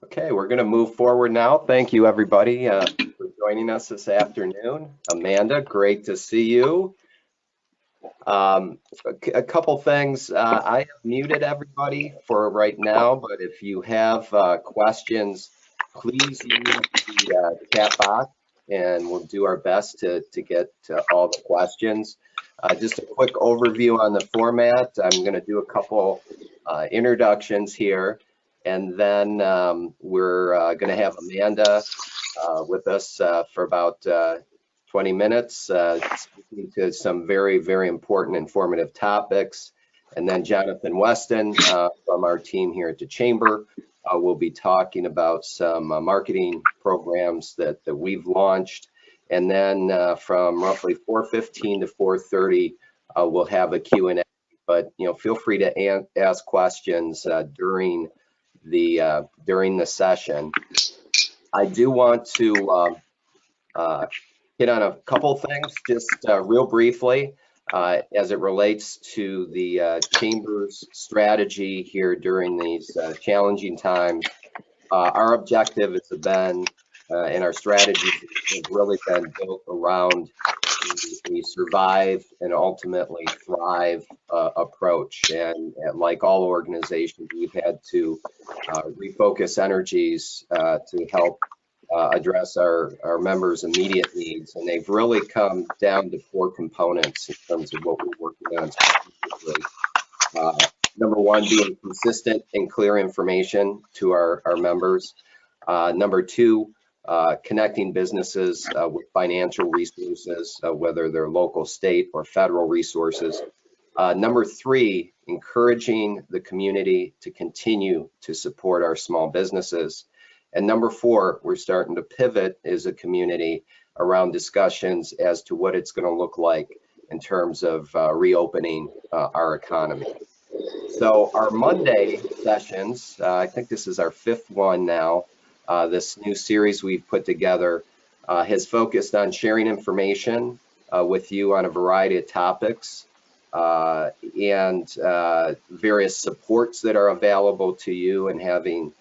Okay, we're going to move forward now. Thank you, everybody, for joining us this afternoon. Amanda, great to see you. A couple things. I have muted everybody for right now, but if you have questions, please use the chat box, and we'll do our best to get to all the questions. Just a quick overview on the format. I'm going to do a couple introductions here, and then we're going to have Amanda with us for about 20 minutes, speaking to some very, very important, informative topics. And then Jonathan Weston from our team here at the Chamber will be talking about some marketing programs that we've launched. And then from roughly 4:15 to 4:30, we'll have a Q&A. But feel free to ask questions during the session. I do want to hit on a couple things just real briefly as it relates to the Chamber's strategy here during these challenging times. Our objective has been, and our strategy has really been built around the survive and ultimately thrive approach. And like all organizations, we've had to refocus energies to help address our members' immediate needs, and they've really come down to 4 components in terms of what we're working on specifically. Number 1, being consistent and clear information to our members. Number 2, connecting businesses with financial resources, whether they're local, state, or federal resources. Number 3, encouraging the community to continue to support our small businesses. And number 4, we're starting to pivot as a community around discussions as to what it's going to look like in terms of reopening our economy. So our Monday sessions, I think this is our 5th one now, this new series we've put together has focused on sharing information with you on a variety of topics and various supports that are available to you, and having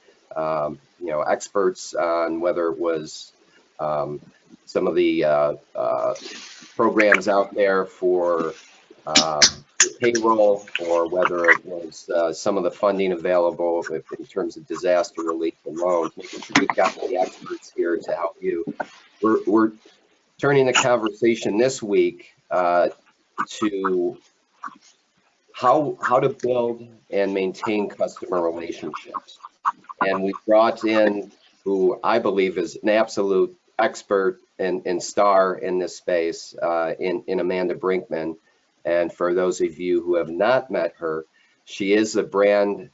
experts on whether it was some of the programs out there for payroll, or whether it was some of the funding available in terms of disaster relief and loans. Making sure we've got the experts here to help you. We're turning the conversation this week to how to build and maintain customer relationships. And we brought in who I believe is an absolute expert and star in this space, in Amanda Brinkman. And for those of you who have not met her, she is the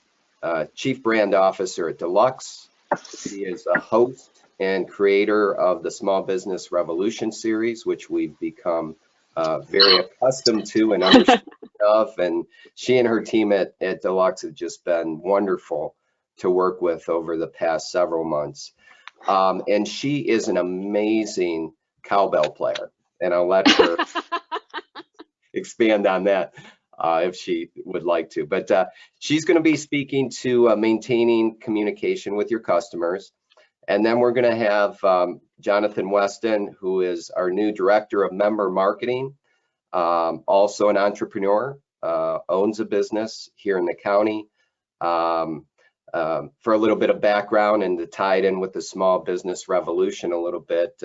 chief brand officer at Deluxe. She is a host and creator of the Small Business Revolution series, which we've become very accustomed to and understand of. And she and her team at Deluxe have just been wonderful to work with over the past several months. And she is an amazing cowbell player, and I'll let her expand on that if she would like to. But she's going to be speaking to maintaining communication with your customers. And then we're going to have Jonathan Weston, who is our new director of member marketing, also an entrepreneur, owns a business here in the county. For a little bit of background and to tie it in with the small business revolution a little bit,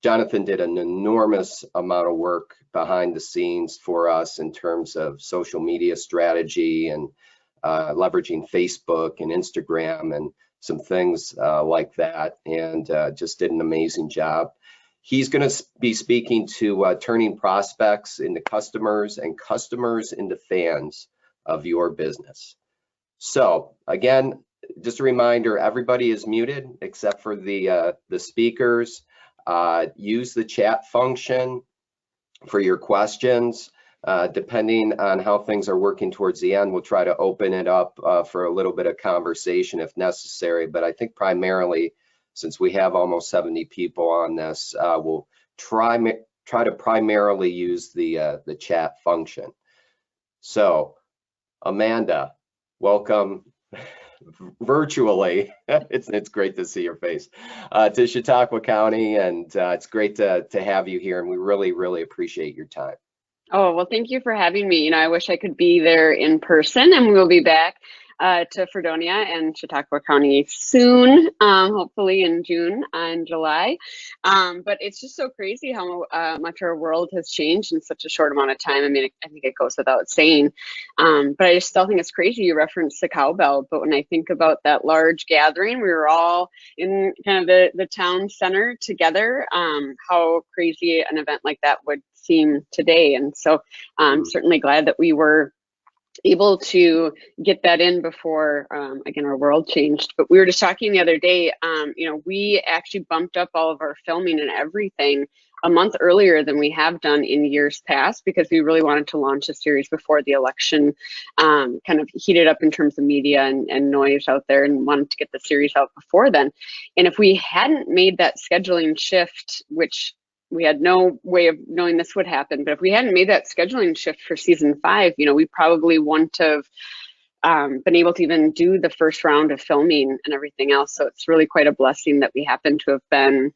Jonathan did an enormous amount of work behind the scenes for us in terms of social media strategy and leveraging Facebook and Instagram and some things like that, and just did an amazing job. He's going to be speaking to turning prospects into customers and customers into fans of your business. So again, just a reminder, everybody is muted except for the speakers. Use the chat function for your questions. Depending on how things are working towards the end, we'll try to open it up for a little bit of conversation if necessary. But I think primarily, since we have almost 70 people on this, we'll try to primarily use the chat function. So, Amanda, welcome virtually. It's great to see your face. To Chautauqua County, and it's great to have you here, and we really appreciate your time. Oh, well, thank you for having me. I wish I could be there in person, and we will be back to Fredonia and Chautauqua County soon, hopefully in June and July. But it's just so crazy how much our world has changed in such a short amount of time. I mean, I think it goes without saying, but I just still think it's crazy. You referenced the cowbell, but when I think about that large gathering, we were all in kind of the town center together, how crazy an event like that would seem today. And so I'm certainly glad that we were able to get that in before, again, our world changed. But we were just talking the other day, we actually bumped up all of our filming and everything a month earlier than we have done in years past, because we really wanted to launch a series before the election kind of heated up in terms of media and noise out there, and wanted to get the series out before then. And if we hadn't made that scheduling shift, which we had no way of knowing this would happen, but if we hadn't made that scheduling shift for season 5, we probably wouldn't have been able to even do the first round of filming and everything else. So it's really quite a blessing that we happen to have been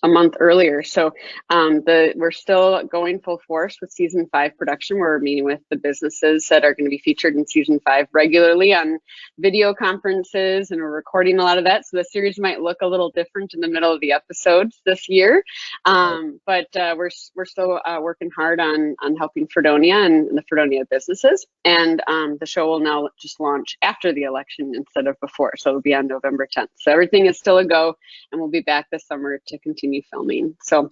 a month earlier. So we're still going full force with season 5 production. We're meeting with the businesses that are going to be featured in season 5 regularly on video conferences, and we're recording a lot of that. So the series might look a little different in the middle of the episodes this year. But we're still working hard on helping Fredonia and the Fredonia businesses. And the show will now just launch after the election instead of before. So it'll be on November 10th. So everything is still a go, and we'll be back this summer to continue filming. So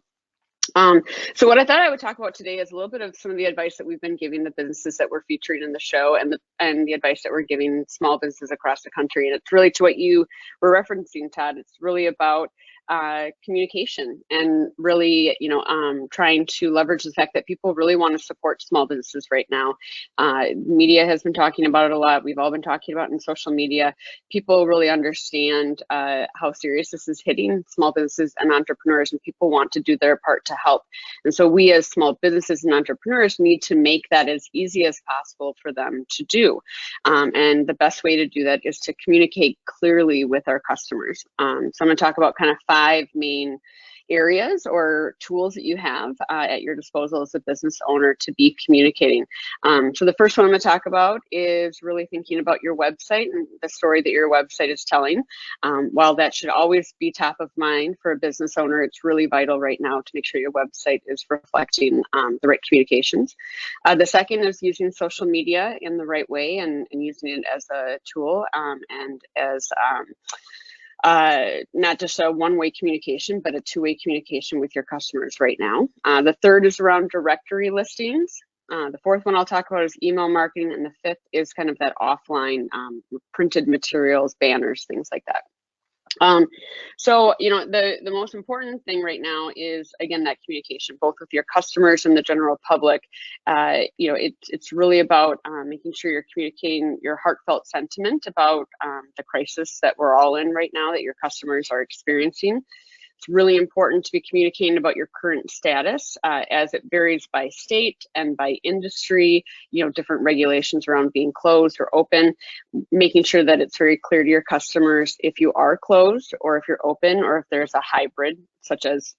what I thought I would talk about today is a little bit of some of the advice that we've been giving the businesses that we're featuring in the show, and the advice that we're giving small businesses across the country. And it's really to what you were referencing, Todd. It's really about communication, and really, trying to leverage the fact that people really want to support small businesses right now. Media has been talking about it a lot. We've all been talking about it in social media. People really understand how serious this is hitting small businesses and entrepreneurs, and people want to do their part to help. And so we, as small businesses and entrepreneurs, need to make that as easy as possible for them to do. And the best way to do that is to communicate clearly with our customers. So I'm going to talk about kind of 5 main areas or tools that you have at your disposal as a business owner to be communicating. So the first one I'm going to talk about is really thinking about your website and the story that your website is telling. While that should always be top of mind for a business owner, it's really vital right now to make sure your website is reflecting the right communications. The second is using social media in the right way, and using it as a tool and as not just a one-way communication, but a two-way communication with your customers right now. The third is around directory listings. The fourth one I'll talk about is email marketing, and the fifth is kind of that offline printed materials, banners, things like that. So, the most important thing right now is, again, that communication, both with your customers and the general public. It's really about making sure you're communicating your heartfelt sentiment about the crisis that we're all in right now, that your customers are experiencing. It's really important to be communicating about your current status as it varies by state and by industry, different regulations around being closed or open, making sure that it's very clear to your customers if you are closed or if you're open, or if there's a hybrid, such as,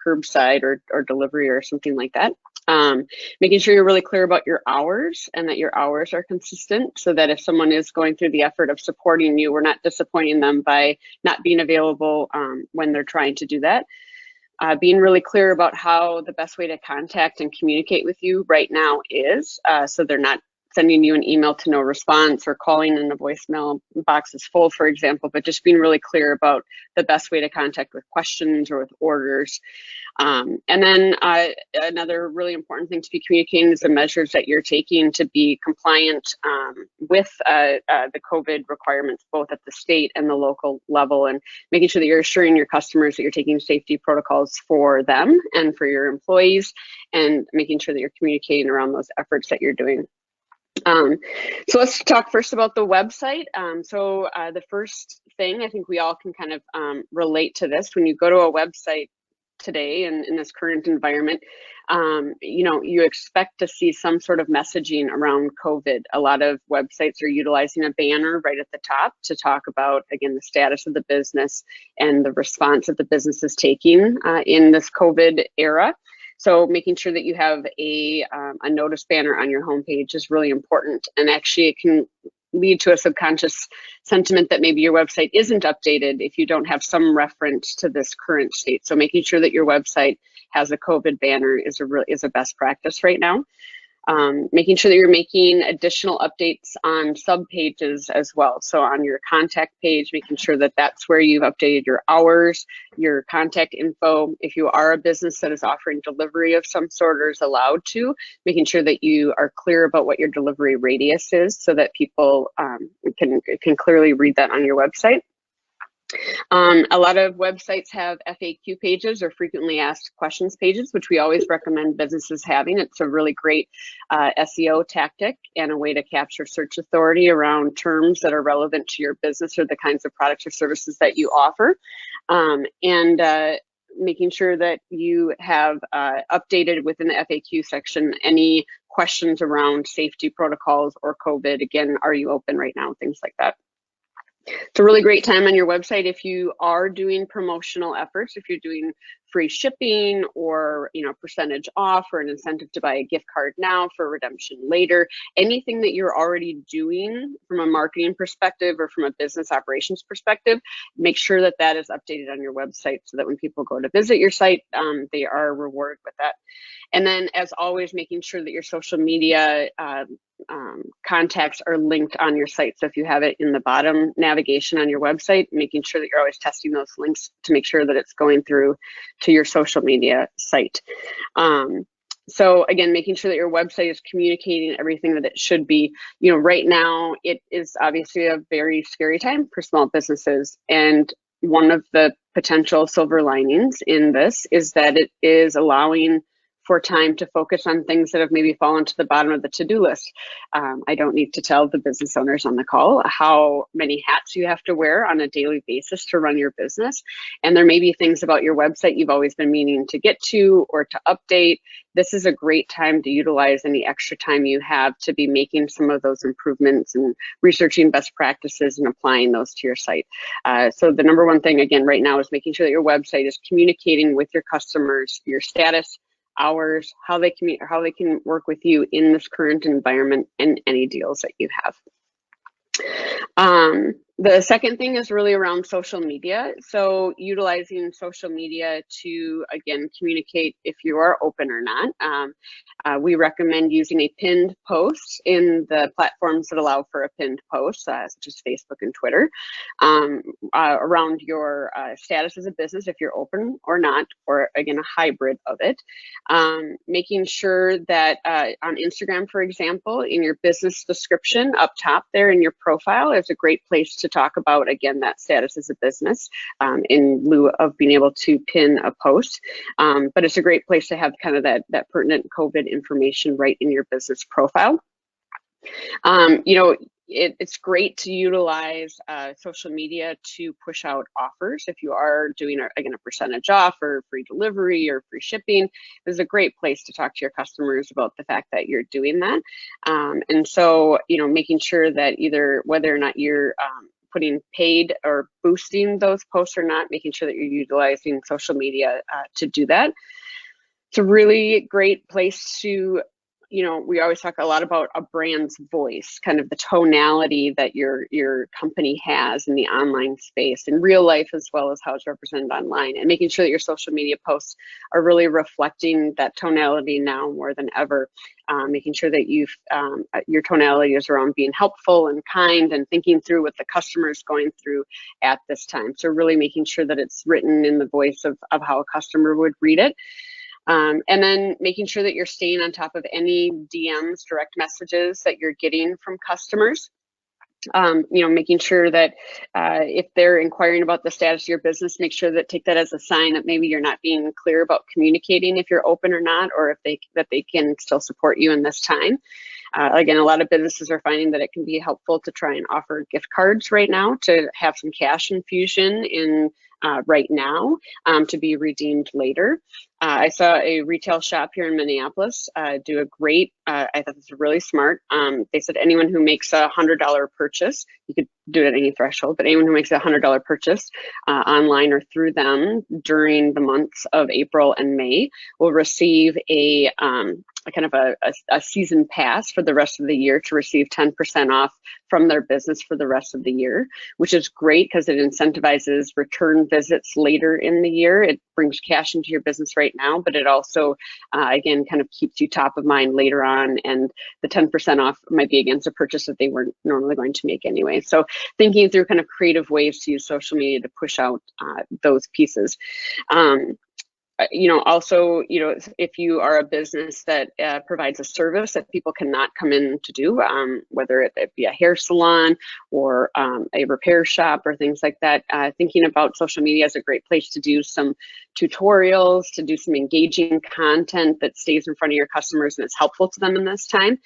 curbside or delivery or something like that. Making sure you're really clear about your hours, and that your hours are consistent, so that if someone is going through the effort of supporting you, we're not disappointing them by not being available when they're trying to do that. Being really clear about how the best way to contact and communicate with you right now is, so they're not sending you an email to no response, or calling and the voicemail box is full, for example, but just being really clear about the best way to contact with questions or with orders. And then another really important thing to be communicating is the measures that you're taking to be compliant with the COVID requirements, both at the state and the local level, and making sure that you're assuring your customers that you're taking safety protocols for them and for your employees, and making sure that you're communicating around those efforts that you're doing. So let's talk first about the website. The first thing, I think we all can kind of relate to this. When you go to a website, today and in this current environment, you expect to see some sort of messaging around COVID. A lot of websites are utilizing a banner right at the top to talk about, again, the status of the business and the response that the business is taking in this COVID era. So making sure that you have a notice banner on your homepage is really important, and actually it can lead to a subconscious sentiment that maybe your website isn't updated if you don't have some reference to this current state. So making sure that your website has a COVID banner is a best practice right now. Making sure that you're making additional updates on sub pages as well. So on your contact page, making sure that that's where you've updated your hours, your contact info. If you are a business that is offering delivery of some sort or is allowed to, making sure that you are clear about what your delivery radius is so that people can clearly read that on your website. A lot of websites have FAQ pages or frequently asked questions pages, which we always recommend businesses having. It's a really great SEO tactic and a way to capture search authority around terms that are relevant to your business or the kinds of products or services that you offer. Making sure that you have updated within the FAQ section any questions around safety protocols or COVID. Again, are you open right now? Things like that. It's a really great time on your website if you are doing promotional efforts, if you're doing free shipping or percentage off or an incentive to buy a gift card now for redemption later. Anything that you're already doing from a marketing perspective or from a business operations perspective, make sure that that is updated on your website so that when people go to visit your site, they are rewarded with that. And then, as always, making sure that your social media contacts are linked on your site. So if you have it in the bottom navigation on your website, making sure that you're always testing those links to make sure that it's going through to your social media site. So again, making sure that your website is communicating everything that it should be. Right now, it is obviously a very scary time for small businesses. And one of the potential silver linings in this is that it is allowing for time to focus on things that have maybe fallen to the bottom of the to-do list. I don't need to tell the business owners on the call how many hats you have to wear on a daily basis to run your business. And there may be things about your website you've always been meaning to get to or to update. This is a great time to utilize any extra time you have to be making some of those improvements and researching best practices and applying those to your site. So the number one thing, again, right now is making sure that your website is communicating with your customers, your status, hours, how they can work with you in this current environment, and any deals that you have. The second thing is really around social media. So utilizing social media to, again, communicate if you are open or not. We recommend using a pinned post in the platforms that allow for a pinned post, such as Facebook and Twitter, around your status as a business, if you're open or not, or again, a hybrid of it. Making sure that on Instagram, for example, in your business description up top there in your profile is a great place to talk about, again, that status as a business in lieu of being able to pin a post. But it's a great place to have kind of that pertinent COVID information right in your business profile. It's great to utilize social media to push out offers. If you are doing, again, a percentage off or free delivery or free shipping, this is a great place to talk to your customers about the fact that you're doing that. And so, making sure that either whether or not you're putting paid or boosting those posts or not, making sure that you're utilizing social media to do that. It's a really great place to, we always talk a lot about a brand's voice, kind of the tonality that your company has in the online space, in real life, as well as how it's represented online, and making sure that your social media posts are really reflecting that tonality now more than ever. Making sure that your tonality is around being helpful and kind and thinking through what the customer is going through at this time. So really making sure that it's written in the voice of how a customer would read it. And then making sure that you're staying on top of any DMs, direct messages that you're getting from customers. Making sure that if they're inquiring about the status of your business, make sure that take that as a sign that maybe you're not being clear about communicating if you're open or not, or if they can still support you in this time. Again, a lot of businesses are finding that it can be helpful to try and offer gift cards right now to have some cash infusion in right now to be redeemed later. I saw a retail shop here in Minneapolis do a great, I thought this was really smart. They said anyone who makes a $100 purchase, you could do it at any threshold, but anyone who makes a $100 purchase online or through them during the months of April and May will receive a kind of a season pass for the rest of the year to receive 10% off from their business for the rest of the year, which is great because it incentivizes return visits later in the year. It brings cash into your business right now, but it also, again, kind of keeps you top of mind later on. And the 10% off might be against a purchase that they weren't normally going to make anyway. So thinking through kind of creative ways to use social media to push out those pieces. Also, if you are a business that provides a service that people cannot come in to do, whether it be a hair salon or a repair shop or things like that, thinking about social media as a great place to do some tutorials, to do some engaging content that stays in front of your customers and is helpful to them in this time.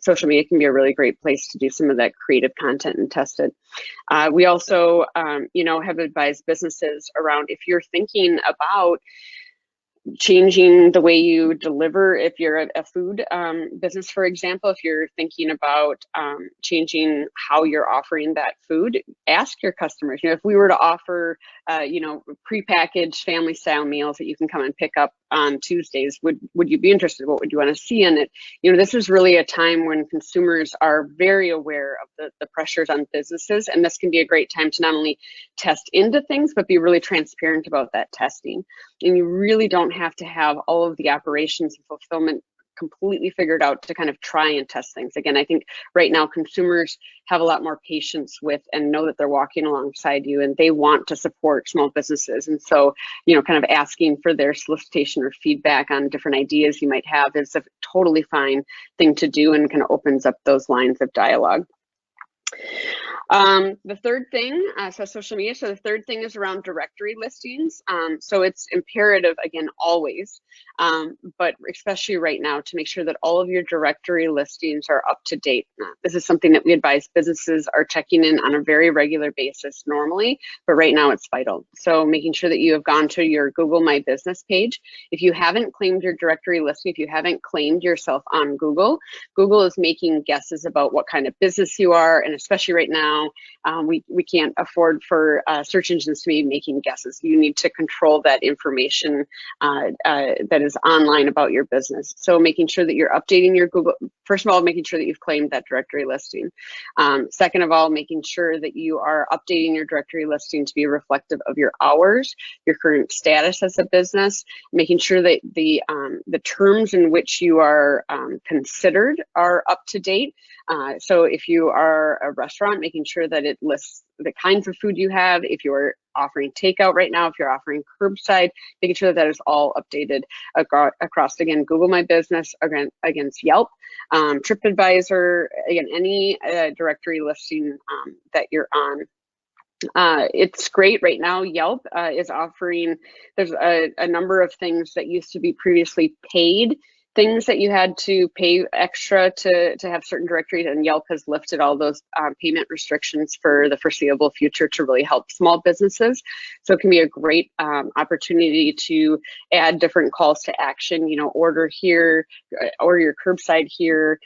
Social media can be a really great place to do some of that creative content and test it. We also, have advised businesses around if you're thinking about changing the way you deliver. If you're a food business, for example, if you're thinking about changing how you're offering that food, ask your customers. If we were to offer, prepackaged family style meals that you can come and pick up on Tuesdays, would you be interested? What would you want to see in it? This is really a time when consumers are very aware of the pressures on businesses, and this can be a great time to not only test into things, but be really transparent about that testing. And you really don't have to have all of the operations and fulfillment completely figured out to kind of try and test things. Again, I think right now consumers have a lot more patience with and know that they're walking alongside you and they want to support small businesses. And so, kind of asking for their solicitation or feedback on different ideas you might have is a totally fine thing to do and kind of opens up those lines of dialogue. The third thing, social media. So the third thing is around directory listings. So it's imperative, again, always, but especially right now, to make sure that all of your directory listings are up to date. This is something that we advise businesses are checking in on a very regular basis normally, but right now it's vital. So making sure that you have gone to your Google My Business page. If you haven't claimed your directory listing, if you haven't claimed yourself on Google, Google is making guesses about what kind of business you are, and especially right now, we can't afford for search engines to be making guesses. You need to control that information that is online about your business. So making sure that you're updating your Google, first of all, making sure that you've claimed that directory listing. Second of all, making sure that you are updating your directory listing to be reflective of your hours, your current status as a business, making sure that the terms in which you are considered are up to date. So if you are a restaurant, making sure that it lists the kinds of food you have. If you're offering takeout right now, if you're offering curbside, making sure that is all updated across, again, Google My Business, against Yelp, TripAdvisor, again, any directory listing that you're on. It's great right now. Yelp is offering, there's a number of things that used to be previously paid, things that you had to pay extra to have certain directories, and Yelp has lifted all those payment restrictions for the foreseeable future to really help small businesses. So it can be a great opportunity to add different calls to action, order here, order your curbside here,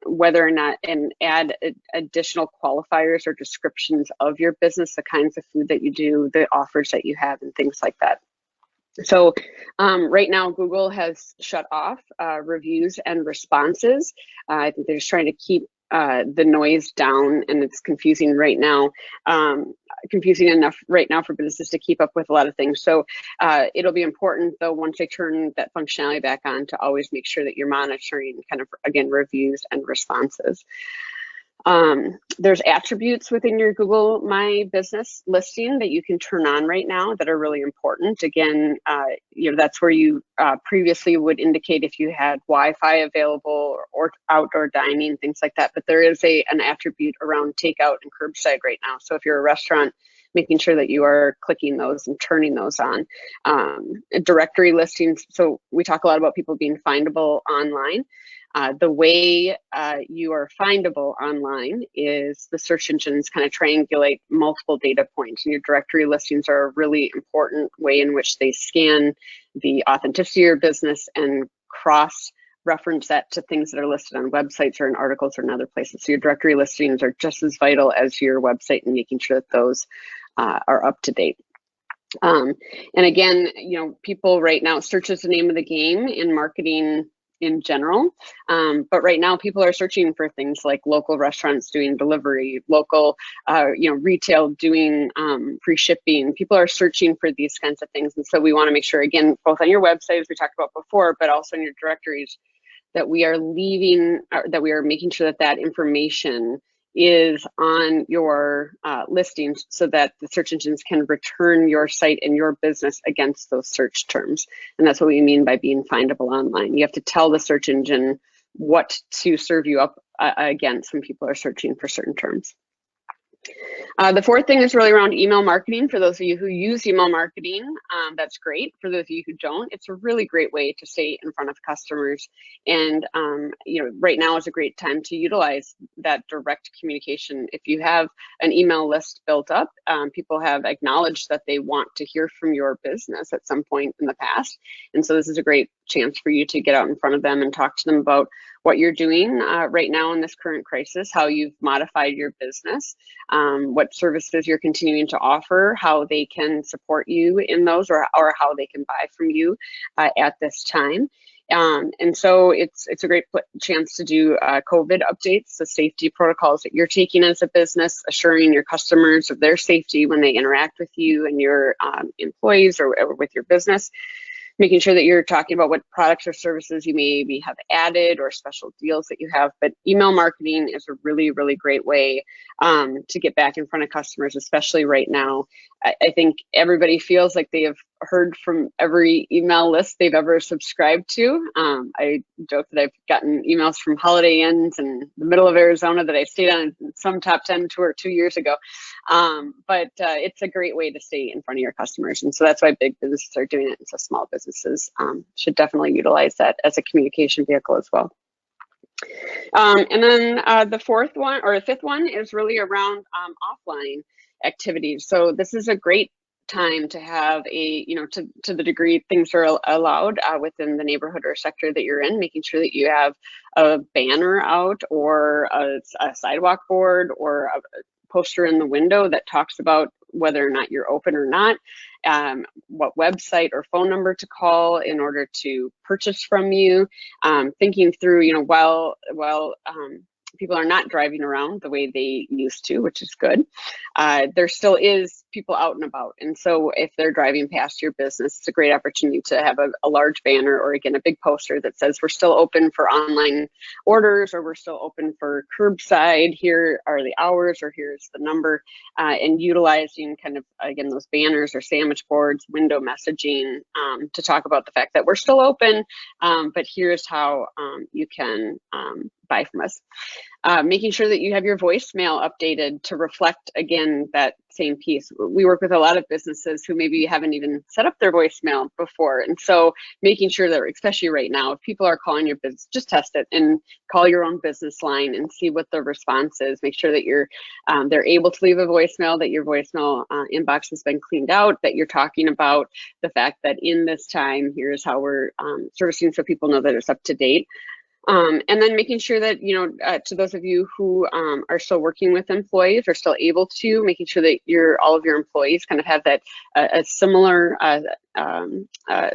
whether or not, and add additional qualifiers or descriptions of your business, the kinds of food that you do, the offers that you have, and things like that. So right now, Google has shut off reviews and responses. I think they're just trying to keep the noise down, and it's confusing right now, confusing enough right now for businesses to keep up with a lot of things. So it'll be important, though, once they turn that functionality back on, to always make sure that you're monitoring kind of, again, reviews and responses. There's attributes within your Google My Business listing that you can turn on right now that are really important. Again, that's where you previously would indicate if you had Wi-Fi available or outdoor dining, things like that. But there is an attribute around takeout and curbside right now. So if you're a restaurant, making sure that you are clicking those and turning those on. Directory listings. So we talk a lot about people being findable online. The way you are findable online is the search engines kind of triangulate multiple data points, and your directory listings are a really important way in which they scan the authenticity of your business and cross-reference that to things that are listed on websites or in articles or in other places. So your directory listings are just as vital as your website, and making sure that those are up to date. And again, people right now, search is the name of the game in marketing in general. But right now people are searching for things like local restaurants doing delivery, local, retail doing free shipping. People are searching for these kinds of things. And so we want to make sure, again, both on your website, as we talked about before, but also in your directories, that we are making sure that that information is on your listings, so that the search engines can return your site and your business against those search terms. And that's what we mean by being findable online. You have to tell the search engine what to serve you up against when people are searching for certain terms. The fourth thing is really around email marketing. For those of you who use email marketing, that's great. For those of you who don't, it's a really great way to stay in front of customers. And right now is a great time to utilize that direct communication. If you have an email list built up, people have acknowledged that they want to hear from your business at some point in the past. And so this is a great chance for you to get out in front of them and talk to them about what you're doing right now in this current crisis, how you've modified your business, what services you're continuing to offer, how they can support you in those, or how they can buy from you at this time. And so it's a great chance to do COVID updates, the safety protocols that you're taking as a business, assuring your customers of their safety when they interact with you and your employees or with your business. Making sure that you're talking about what products or services you maybe have added or special deals that you have. But email marketing is a really, really great way to get back in front of customers, especially right now. I think everybody feels like they have heard from every email list they've ever subscribed to. I joke that I've gotten emails from Holiday Inns in the middle of Arizona that I stayed on some top 10 tour 2 years ago. But it's a great way to stay in front of your customers. And so that's why big businesses are doing it. And so small businesses should definitely utilize that as a communication vehicle as well. And then the fifth one is really around offline activities. So this is a great time to have to the degree things are allowed within the neighborhood or sector that you're in, making sure that you have a banner out or a sidewalk board or a poster in the window that talks about whether or not you're open or not, what website or phone number to call in order to purchase from you, thinking through, while people are not driving around the way they used to, which is good. There still is people out and about. And so if they're driving past your business, it's a great opportunity to have a large banner or, again, a big poster that says we're still open for online orders, or we're still open for curbside. Here are the hours, or here's the number, and utilizing kind of, again, those banners or sandwich boards, window messaging to talk about the fact that we're still open, but here's how you can buy from us. Making sure that you have your voicemail updated to reflect, again, that same piece. We work with a lot of businesses who maybe haven't even set up their voicemail before. And so making sure that, especially right now, if people are calling your business, just test it and call your own business line and see what the response is. Make sure that they're able to leave a voicemail, that your voicemail inbox has been cleaned out, that you're talking about the fact that in this time, here's how we're servicing, so people know that it's up to date. And then making sure that, to those of you who are still working with employees, or still able to, making sure that all of your employees kind of have that a similar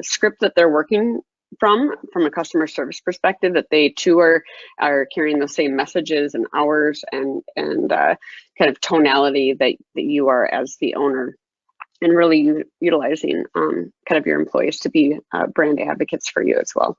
script that they're working from a customer service perspective, that they too are carrying the same messages and hours and kind of tonality that you are as the owner, and really utilizing kind of your employees to be brand advocates for you as well.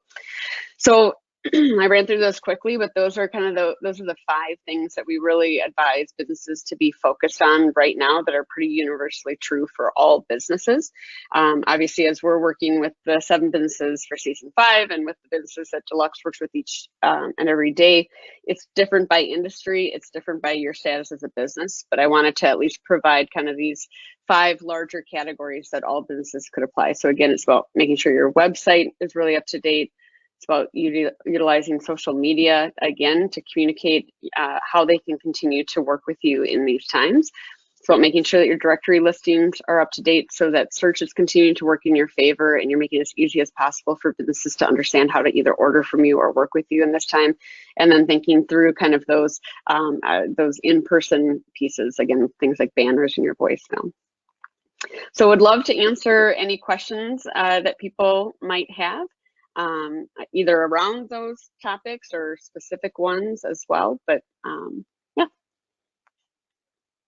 So I ran through those quickly, but those are the 5 things that we really advise businesses to be focused on right now, that are pretty universally true for all businesses. Obviously, as we're working with the 7 businesses for season 5, and with the businesses that Deluxe works with each and every day, it's different by industry, it's different by your status as a business. But I wanted to at least provide kind of these 5 larger categories that all businesses could apply. So again, it's about making sure your website is really up to date, It's about utilizing social media, again, to communicate how they can continue to work with you in these times. It's about making sure that your directory listings are up to date so that search is continuing to work in your favor, and you're making it as easy as possible for businesses to understand how to either order from you or work with you in this time. And then thinking through kind of those in-person pieces, again, things like banners in your voicemail. So would love to answer any questions that people might have, either around those topics or specific ones as well, but yeah.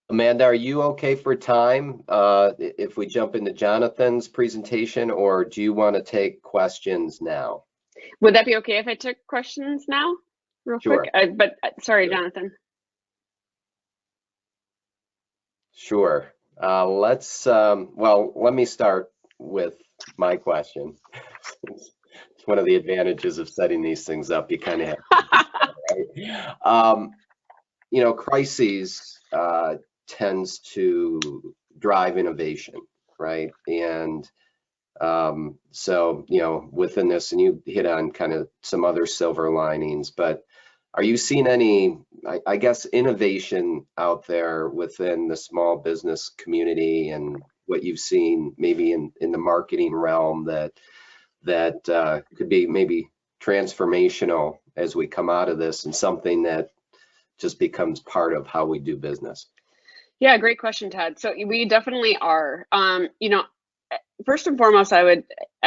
Amanda, are you okay for time if we jump into Jonathan's presentation, or do you want to take questions now? Would that be okay if I took questions now, real Sure. quick? But sorry, Sure. Jonathan. Sure. Well, let me start with my question. It's one of the advantages of setting these things up. You kind of have to, right? Crises tends to drive innovation, right? And so, within this, and you hit on kind of some other silver linings, but are you seeing any, I guess, innovation out there within the small business community, and what you've seen maybe in the marketing realm that could be maybe transformational as we come out of this, and something that just becomes part of how we do business? Yeah, great question, Todd. So we definitely are. First and foremost, I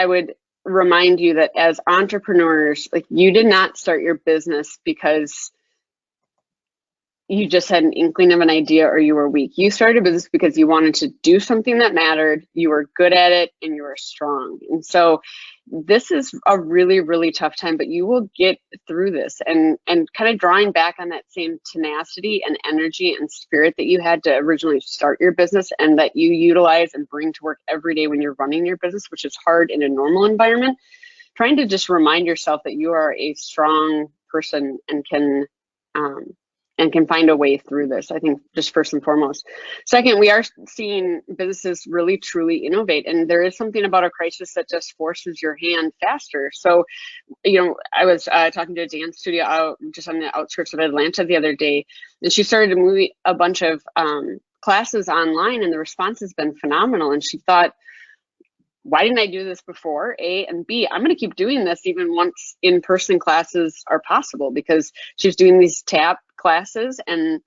would remind you that as entrepreneurs, like, you did not start your business because you just had an inkling of an idea or you were weak. You started a business because you wanted to do something that mattered, you were good at it, and you were strong. And so this is a really, really tough time, but you will get through this. And kind of drawing back on that same tenacity and energy and spirit that you had to originally start your business, and that you utilize and bring to work every day when you're running your business, which is hard in a normal environment, trying to just remind yourself that you are a strong person and can find a way through this, I think, just first and foremost. Second, we are seeing businesses really, truly innovate. And there is something about a crisis that just forces your hand faster. So, I was talking to a dance studio out just on the outskirts of Atlanta the other day, and she started to move a bunch of classes online, and the response has been phenomenal. And she thought, why didn't I do this before? A, and B, I'm going to keep doing this even once in-person classes are possible, because she's doing these tap classes, and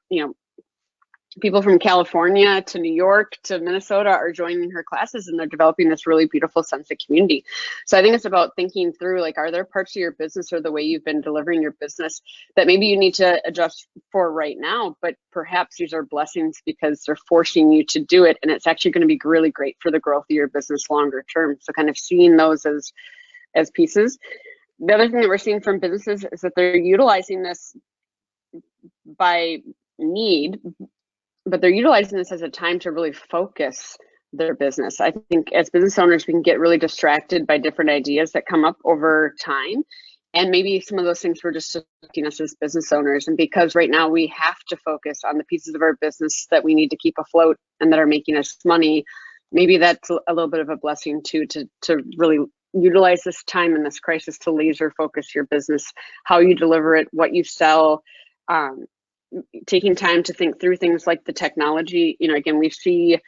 people from California to New York to Minnesota are joining her classes, and they're developing this really beautiful sense of community. So I think it's about thinking through, like, are there parts of your business or the way you've been delivering your business that maybe you need to adjust for right now, but perhaps these are blessings because they're forcing you to do it, and it's actually going to be really great for the growth of your business longer term. So kind of seeing those as pieces. The other thing that we're seeing from businesses is that they're utilizing this by need, but they're utilizing this as a time to really focus their business. I think as business owners, we can get really distracted by different ideas that come up over time. And maybe some of those things were just affecting us as business owners. And because right now we have to focus on the pieces of our business that we need to keep afloat and that are making us money, maybe that's a little bit of a blessing too, to really utilize this time in this crisis to laser focus your business, how you deliver it, what you sell, taking time to think through things like the technology. Again, we see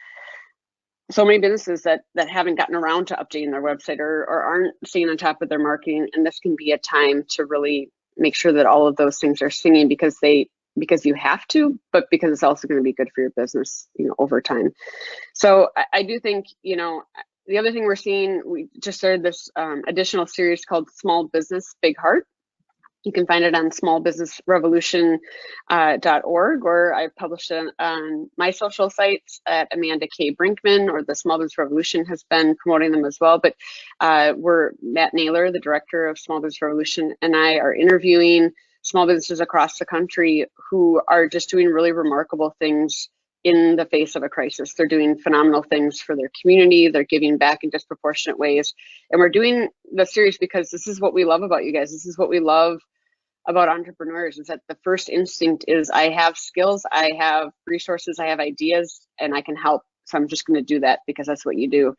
so many businesses that haven't gotten around to updating their website or aren't staying on top of their marketing. And this can be a time to really make sure that all of those things are singing, because you have to, but because it's also going to be good for your business, over time. So I do think, the other thing we're seeing, we just started this additional series called Small Business Big Heart. You can find it on smallbusinessrevolution.org, or I published it on my social sites at Amanda K. Brinkman, or the Small Business Revolution has been promoting them as well. But we're Matt Naylor, the director of Small Business Revolution, and I are interviewing small businesses across the country who are just doing really remarkable things in the face of a crisis. They're doing phenomenal things for their community. They're giving back in disproportionate ways. And we're doing the series because this is what we love about you guys. This is what we love about entrepreneurs, is that the first instinct is, I have skills, I have resources, I have ideas, and I can help. So I'm just going to do that because that's what you do.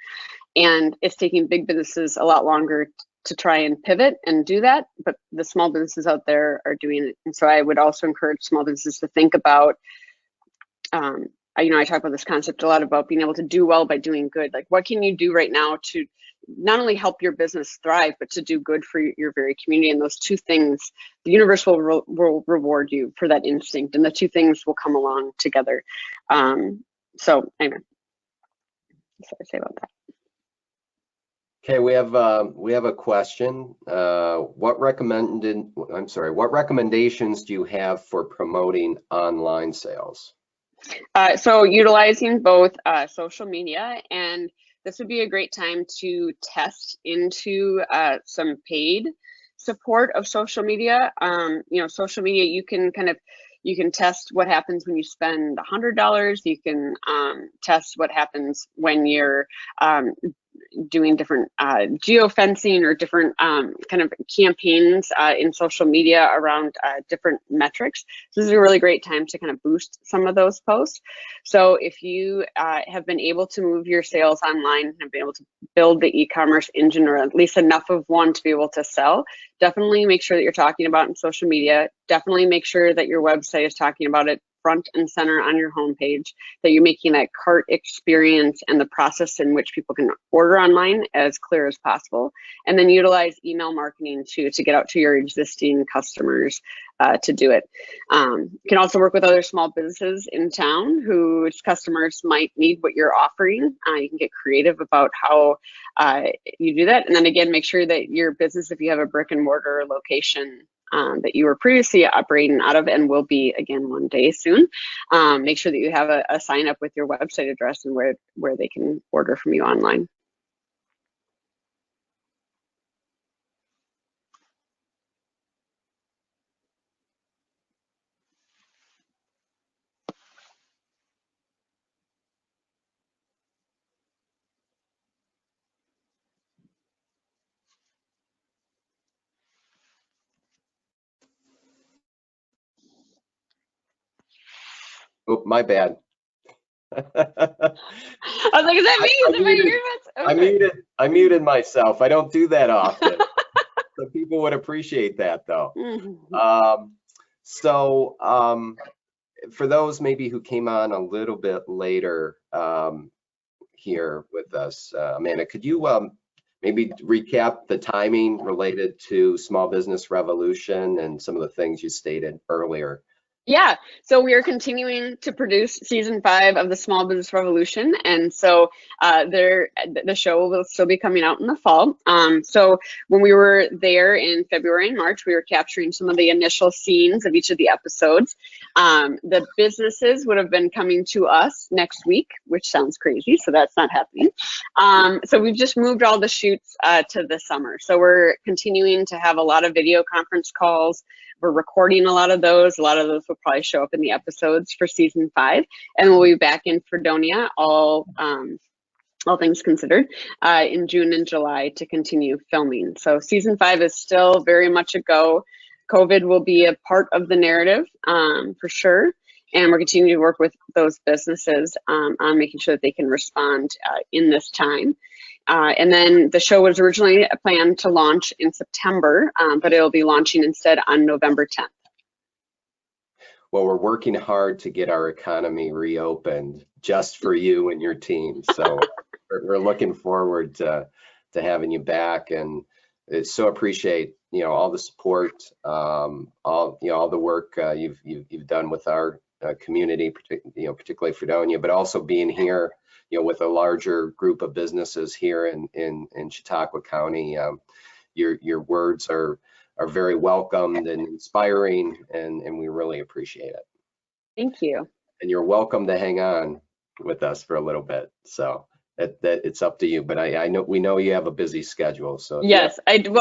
And it's taking big businesses a lot longer to try and pivot and do that, but the small businesses out there are doing it. And so I would also encourage small businesses to think about, I talk about this concept a lot about being able to do well by doing good. Like, what can you do right now to not only help your business thrive, but to do good for your very community? And those two things, the universe will reward you for that instinct, and the two things will come along together. So anyway, that's what I say about that. Okay, we have a question. What recommendations do you have for promoting online sales? So utilizing both social media, and this would be a great time to test into some paid support of social media. Social media, you can test what happens when you spend $100. You can test what happens when you're doing different geofencing or different kind of campaigns in social media around different metrics. So this is a really great time to kind of boost some of those posts. So if you have been able to move your sales online and have been able to build the e-commerce engine, or at least enough of one to be able to sell, definitely make sure that you're talking about it in social media. Definitely make sure that your website is talking about it front and center on your homepage, that you're making that cart experience and the process in which people can order online as clear as possible. And then utilize email marketing to get out to your existing customers to do it. You can also work with other small businesses in town whose customers might need what you're offering. You can get creative about how you do that. And then again, make sure that your business, if you have a brick and mortar location that you were previously operating out of and will be again one day soon, make sure that you have a sign up with your website address and where they can order from you online. Oh, my bad. I was like, is that me? Is it my earbuds? Okay. I muted myself. I don't do that often. So people would appreciate that, though. For those maybe who came on a little bit later here with us, Amanda, could you maybe recap the timing related to Small Business Revolution and some of the things you stated earlier? Yeah, so we are continuing to produce season 5 of the Small Business Revolution, and so the show will still be coming out in the fall. So when we were there in February and March, we were capturing some of the initial scenes of each of the episodes. The businesses would have been coming to us next week, which sounds crazy, so that's not happening. So we've just moved all the shoots to the summer. So we're continuing to have a lot of video conference calls. We're recording a lot of those. A lot of those will probably show up in the episodes for season 5, and we'll be back in Fredonia, all things considered, in June and July to continue filming. So season 5 is still very much a go. COVID will be a part of the narrative for sure, and we're continuing to work with those businesses on making sure that they can respond in this time. And then the show was originally planned to launch in September, but it'll be launching instead on November 10th. Well, we're working hard to get our economy reopened just for you and your team. So we're looking forward to having you back, and so appreciate all the support, all the work you've done with our community, particularly Fredonia, but also being here with a larger group of businesses here in Chautauqua County. Your words are very welcomed and inspiring, and we really appreciate it. Thank you. And you're welcome to hang on with us for a little bit. So that it's up to you, but I know we know you have a busy schedule. So yes, I do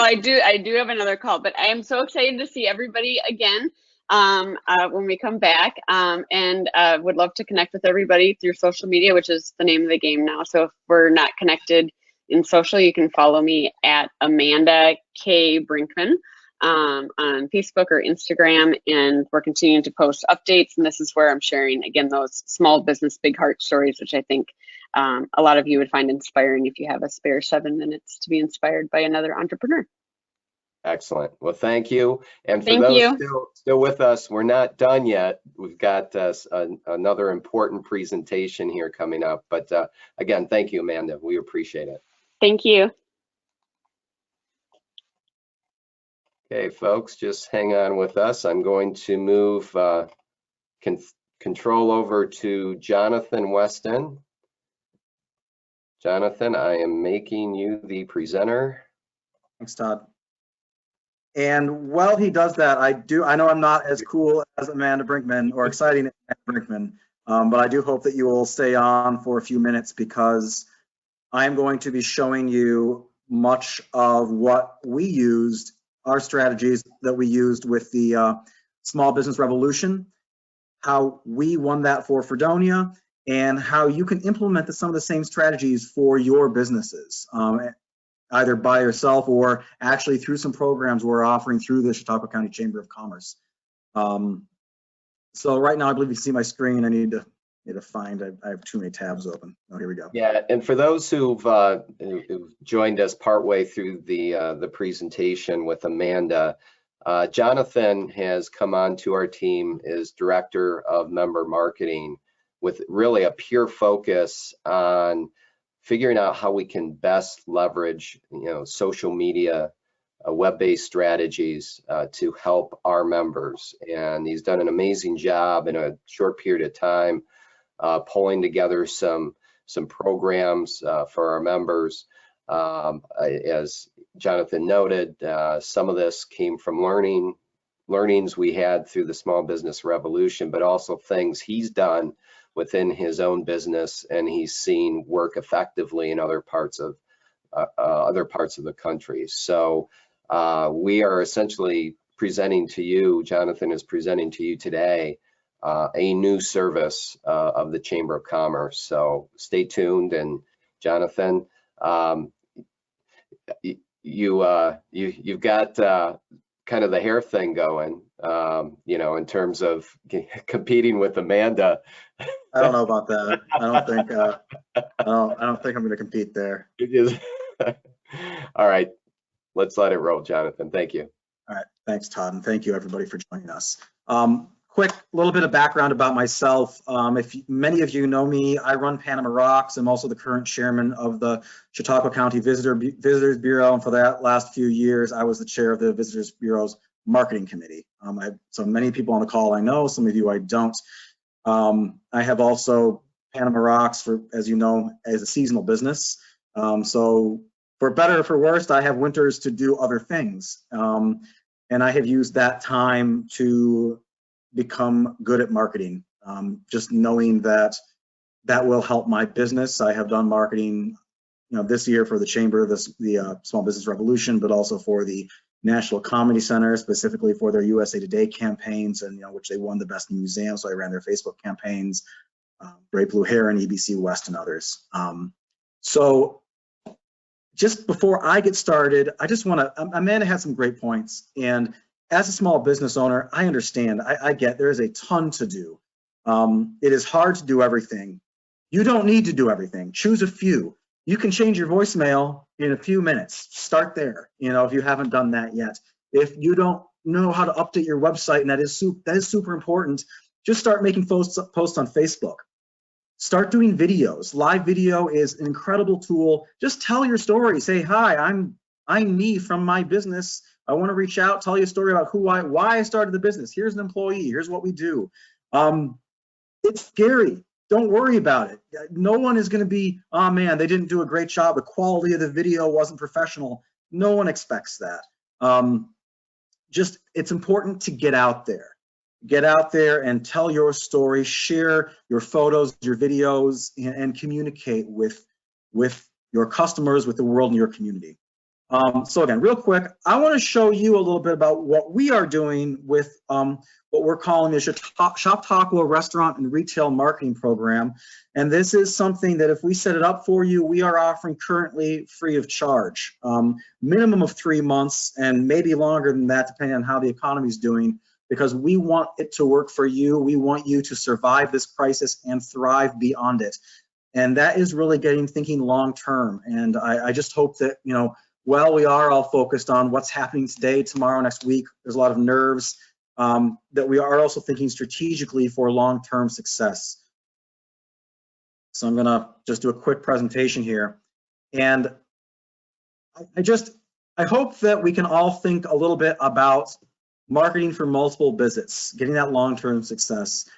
have another call, but I am so excited to see everybody again when we come back, and would love to connect with everybody through social media, which is the name of the game now. So if we're not connected in social, you can follow me at Amanda K. Brinkman on Facebook or Instagram, and we're continuing to post updates, and this is where I'm sharing again those small business big heart stories, which I think a lot of you would find inspiring if you have a spare 7 minutes to be inspired by another entrepreneur. Excellent. Well, thank you. And for Thank those you. still with us, we're not done yet. We've got another important presentation here coming up. But again, thank you, Amanda. We appreciate it. Thank you. Okay, folks, just hang on with us. I'm going to move control over to Jonathan Weston. Jonathan, I am making you the presenter. Thanks, Todd. And while he does that, I know I'm not as cool as Amanda Brinkman or exciting as Amanda Brinkman, but I do hope that you will stay on for a few minutes because I'm going to be showing you much of what we used, our strategies that we used with the small business revolution, how we won that for Fredonia, and how you can implement some of the same strategies for your businesses. Either by yourself or actually through some programs we're offering through the Chautauqua County Chamber of Commerce. So right now, I believe you see my screen. I need to find, I have too many tabs open. Oh, here we go. Yeah, and for those who've joined us partway through the presentation with Amanda, Jonathan has come on to our team as Director of Member Marketing with really a pure focus on figuring out how we can best leverage, social media, web-based strategies to help our members. And he's done an amazing job in a short period of time, pulling together some programs for our members. As Jonathan noted, some of this came from learnings we had through the small business revolution, but also things he's done within his own business, and he's seen work effectively in other parts of the country. So we are essentially presenting to you, Jonathan is presenting to you today, a new service of the Chamber of Commerce. So stay tuned, and Jonathan, you've got kind of the hair thing going, in terms of competing with Amanda. I don't know about that. I don't think I'm going to compete there. All right, let's let it roll, Jonathan. Thank you. All right, thanks, Todd, and thank you everybody for joining us. Quick little bit of background about myself. If many of you know me, I run Panama Rocks. I'm also the current chairman of the Chautauqua County Visitors Bureau, and for that last few years, I was the chair of the Visitors Bureau's marketing committee. So many people on the call I know, some of you I don't. I have also Panama Rocks, as you know, as a seasonal business. So for better or for worse, I have winters to do other things. And I have used that time to become good at marketing, just knowing that will help my business. I have done marketing, this year for the Chamber, the Small Business Revolution, but also for the National Comedy Center, specifically for their USA Today campaigns, and which they won the Best in Museum. So I ran their Facebook campaigns, Great Blue Heron, EBC West, and others. So just before I get started, I just want to, Amanda had some great points, and as a small business owner, I understand, I get there is a ton to do. It is hard to do everything. You don't need to do everything. Choose a few. You can change your voicemail in a few minutes. Start there, if you haven't done that yet. If you don't know how to update your website, and that is super important, just start making posts on Facebook. Start doing videos. Live video is an incredible tool. Just tell your story. Say, hi, I'm me from my business. I want to reach out, tell you a story about why I started the business. Here's an employee. Here's what we do. It's scary. Don't worry about it. No one is going to be, oh man, they didn't do a great job. The quality of the video wasn't professional. No one expects that. It's important to get out there. Get out there and tell your story, share your photos, your videos, and communicate with your customers, with the world and your community. So again, real quick, I want to show you a little bit about what we are doing with what we're calling the Chautauqua Restaurant and Retail Marketing Program. And this is something that if we set it up for you, we are offering currently free of charge. Minimum of 3 months and maybe longer than that, depending on how the economy is doing, because we want it to work for you. We want you to survive this crisis and thrive beyond it. And that is really thinking long term. And I just hope that, while we are all focused on what's happening today, tomorrow, next week, there's a lot of nerves, that we are also thinking strategically for long-term success. So I'm gonna just do a quick presentation here. And I hope that we can all think a little bit about marketing for multiple visits, getting that long-term success.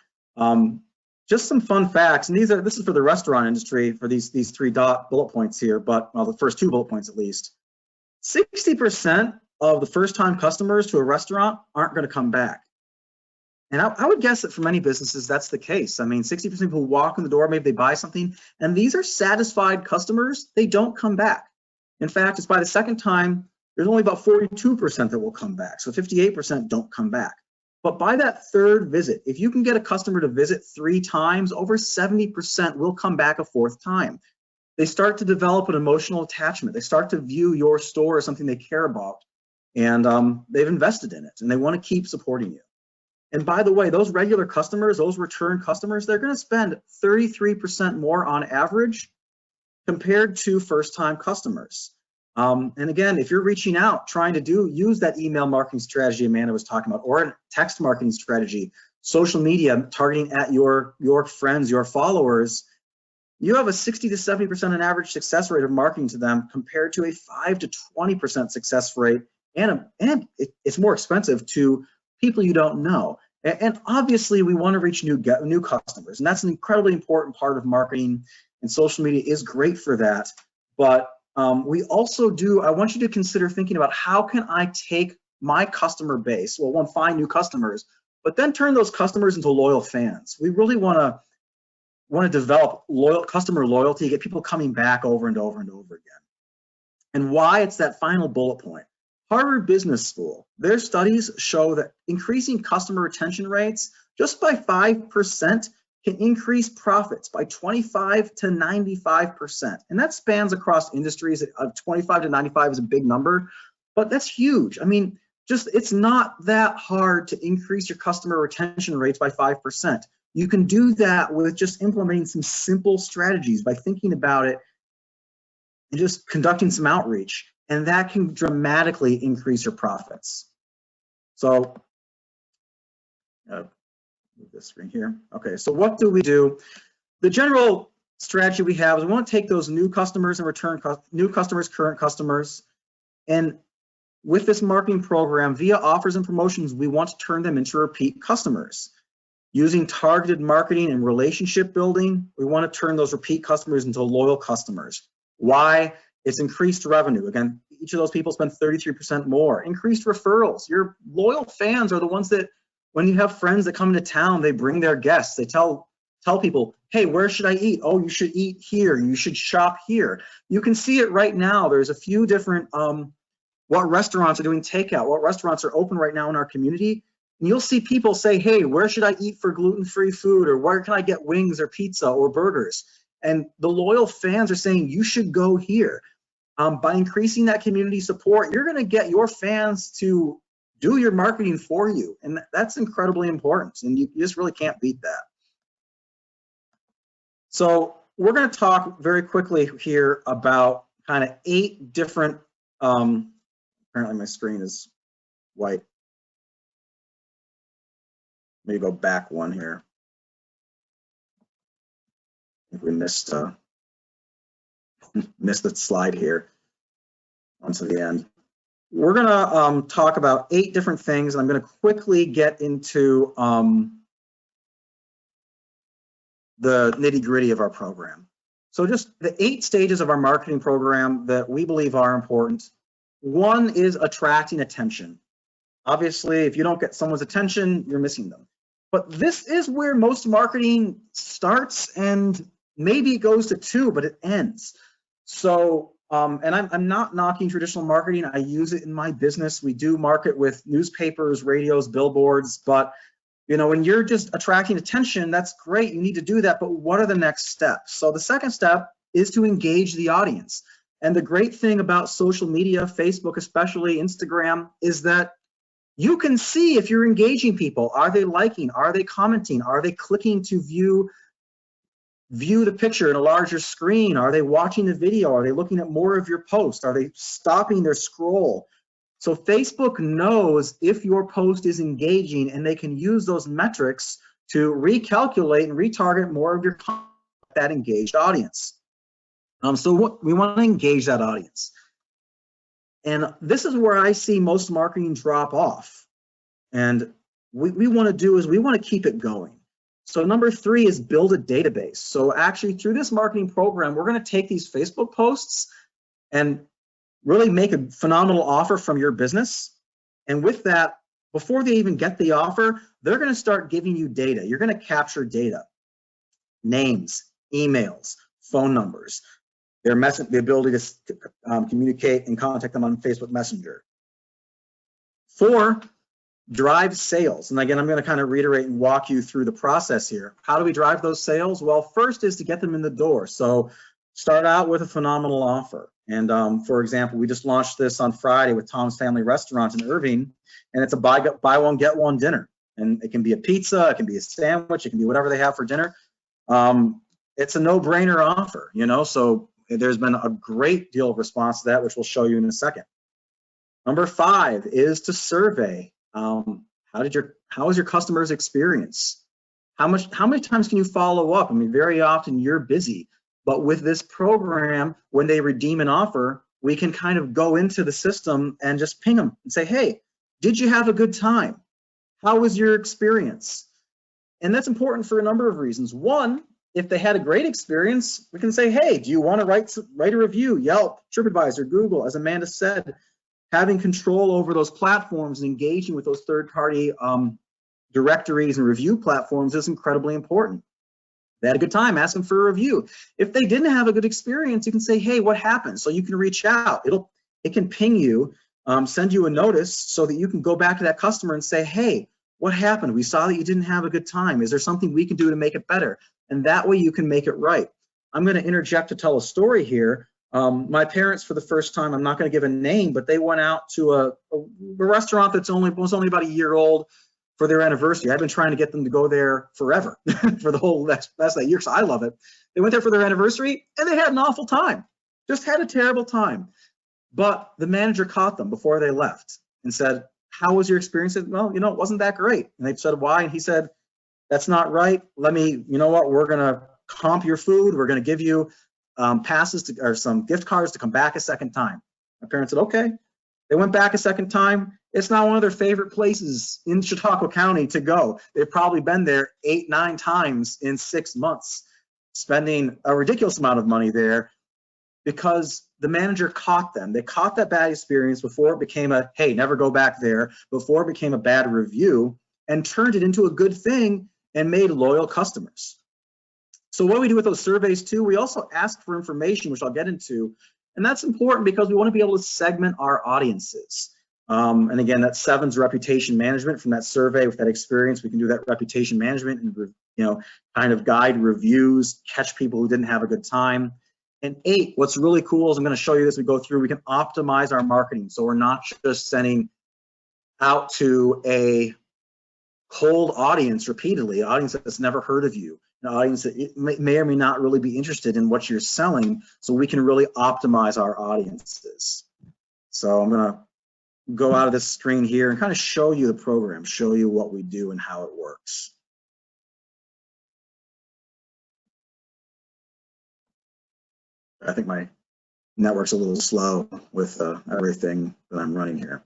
Just some fun facts, and this is for the restaurant industry for these three bullet points here, but well, the first 2 bullet points at least. 60% of the first-time customers to a restaurant aren't going to come back. And I would guess that for many businesses, that's the case. I mean, 60% of people who walk in the door, maybe they buy something, and these are satisfied customers, they don't come back. In fact, it's by the second time, there's only about 42% that will come back. So 58% don't come back. But by that third visit, if you can get a customer to visit 3 times, over 70% will come back a 4th time. They start to develop an emotional attachment. They start to view your store as something they care about, and they've invested in it, and they want to keep supporting you. And by the way, those regular customers, those return customers, they're going to spend 33% more on average compared to first-time customers. And again, if you're reaching out, trying to use that email marketing strategy Amanda was talking about, or a text marketing strategy, social media, targeting at your friends, your followers, you have a 60 to 70% on average success rate of marketing to them compared to a 5 to 20% success rate. And it's more expensive to people you don't know. And obviously we want to reach new customers, and that's an incredibly important part of marketing, and social media is great for that. But we also I want you to consider thinking about, how can I take my customer base, well, one, find new customers, but then turn those customers into loyal fans. We really want to develop customer loyalty, get people coming back over and over and over again. And why it's that final bullet point. Harvard Business School, their studies show that increasing customer retention rates just by 5% can increase profits by 25 to 95%. And that spans across industries. 25 to 95 is a big number, but that's huge. I mean, it's not that hard to increase your customer retention rates by 5%. You can do that with just implementing some simple strategies, by thinking about it and just conducting some outreach, and that can dramatically increase your profits. So, move this screen here. Okay, so what do we do? The general strategy we have is we want to take those new customers and new customers, current customers, and with this marketing program, via offers and promotions, we want to turn them into repeat customers. Using targeted marketing and relationship building, we want to turn those repeat customers into loyal customers. Why? It's increased revenue. Again, each of those people spend 33% more. Increased referrals. Your loyal fans are the ones that, when you have friends that come into town, they bring their guests. They tell people, hey, where should I eat? Oh, you should eat here. You should shop here. You can see it right now. There's a few different, what restaurants are doing takeout, what restaurants are open right now in our community. And you'll see people say, hey, where should I eat for gluten-free food? Or where can I get wings or pizza or burgers? And the loyal fans are saying, you should go here. By increasing that community support, you're going to get your fans to do your marketing for you. And that's incredibly important. And you just really can't beat that. So we're going to talk very quickly here about kind of 8 different, apparently my screen is white. Maybe go back one here. I think we missed the slide here onto the end. We're gonna talk about 8 different things, and I'm gonna quickly get into the nitty-gritty of our program. So just the 8 stages of our marketing program that we believe are important. One is attracting attention. Obviously, if you don't get someone's attention, you're missing them. But this is where most marketing starts, and maybe it goes to 2, but it ends. So, and I'm not knocking traditional marketing. I use it in my business. We do market with newspapers, radios, billboards, but you know, when you're just attracting attention, that's great. You need to do that, but what are the next steps? So the second step is to engage the audience. And the great thing about social media, Facebook especially, Instagram, is that you can see if you're engaging people. Are they liking? Are they commenting? Are they clicking to view view the picture in a larger screen? Are they watching the video? Are they looking at more of your post? Are they stopping their scroll? So Facebook knows if your post is engaging, and they can use those metrics to recalculate and retarget more of your content, that engaged audience. So we want to engage that audience. And this is where I see most marketing drop off. And what we want to do is we want to keep it going. So number 3 is build a database. So actually through this marketing program, we're going to take these Facebook posts and really make a phenomenal offer from your business. And with that, before they even get the offer, they're going to start giving you data. You're going to capture data, names, emails, phone numbers, the ability to communicate and contact them on Facebook Messenger. 4, drive sales. And again, I'm going to kind of reiterate and walk you through the process here. How do we drive those sales? Well, first is to get them in the door. So start out with a phenomenal offer. And for example, we just launched this on Friday with Tom's Family Restaurant in Irving, and it's a buy one, get one dinner. And it can be a pizza, it can be a sandwich, it can be whatever they have for dinner. It's a no-brainer offer, you know, so there's been a great deal of response to that, which we'll show you in a second. Number 5 is to survey. How was your customer's experience? How many times can you follow up? I mean, very often you're busy, but with this program, when they redeem an offer, we can kind of go into the system and just ping them and say, hey, did you have a good time? How was your experience? And that's important for a number of reasons. One, if they had a great experience, we can say, hey, do you want to write a review? Yelp, TripAdvisor, Google, as Amanda said, having control over those platforms and engaging with those third-party directories and review platforms is incredibly important. They had a good time, ask them for a review. If they didn't have a good experience, you can say, hey, what happened? So you can reach out. It can ping you, send you a notice so that you can go back to that customer and say, hey, what happened? We saw that you didn't have a good time. Is there something we can do to make it better? And that way you can make it right. I'm going to interject to tell a story here. My parents, for the first time, I'm not going to give a name, but they went out to a restaurant that was only about a year old for their anniversary. I've been trying to get them to go there forever for the whole rest of that year, because I love it. They went there for their anniversary and they had an awful time, just had a terrible time. But the manager caught them before they left and said, how was your experience? Well, you know, it wasn't that great. And they said, why? And he said, that's not right. You know what, we're going to comp your food. We're going to give you passes or some gift cards to come back a second time. My parents said, okay. They went back a second time. It's not one of their favorite places in Chautauqua County to go. They've probably been there 8-9 times in 6 months, spending a ridiculous amount of money there because the manager caught them. They caught that bad experience before it became a, hey, never go back there, before it became a bad review, and turned it into a good thing and made loyal customers. So what do we do with those surveys too? We also ask for information, which I'll get into, and that's important because we want to be able to segment our audiences. And again, that's 7's reputation management. From that survey, with that experience, we can do that reputation management and, you know, kind of guide reviews, catch people who didn't have a good time. And 8, what's really cool is I'm going to show you this. We go through, we can optimize our marketing. So we're not just sending out to a cold audience repeatedly, an audience that's never heard of you, an audience that may or may not really be interested in what you're selling, so we can really optimize our audiences. So I'm going to go out of this screen here and kind of show you the program, show you what we do and how it works. I think my network's a little slow with everything that I'm running here.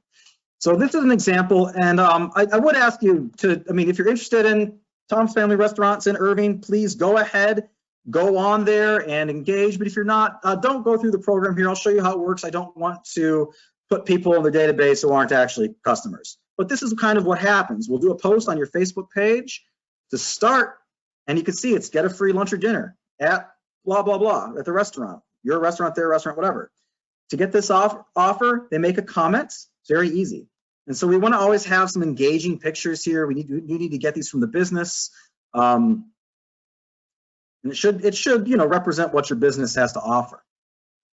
So this is an example, and I would ask you to, I mean, if you're interested in Tom's Family Restaurants in Irving, please go ahead, go on there and engage. But if you're not, don't go through the program here. I'll show you how it works. I don't want to put people in the database who aren't actually customers. But this is kind of what happens. We'll do a post on your Facebook page to start, and you can see it's get a free lunch or dinner at blah, blah, blah, at the restaurant. Your restaurant, their restaurant, whatever. To get this offer, they make a comment. It's very easy. And so we want to always have some engaging pictures here. You need to get these from the business. And it should, you know, represent what your business has to offer,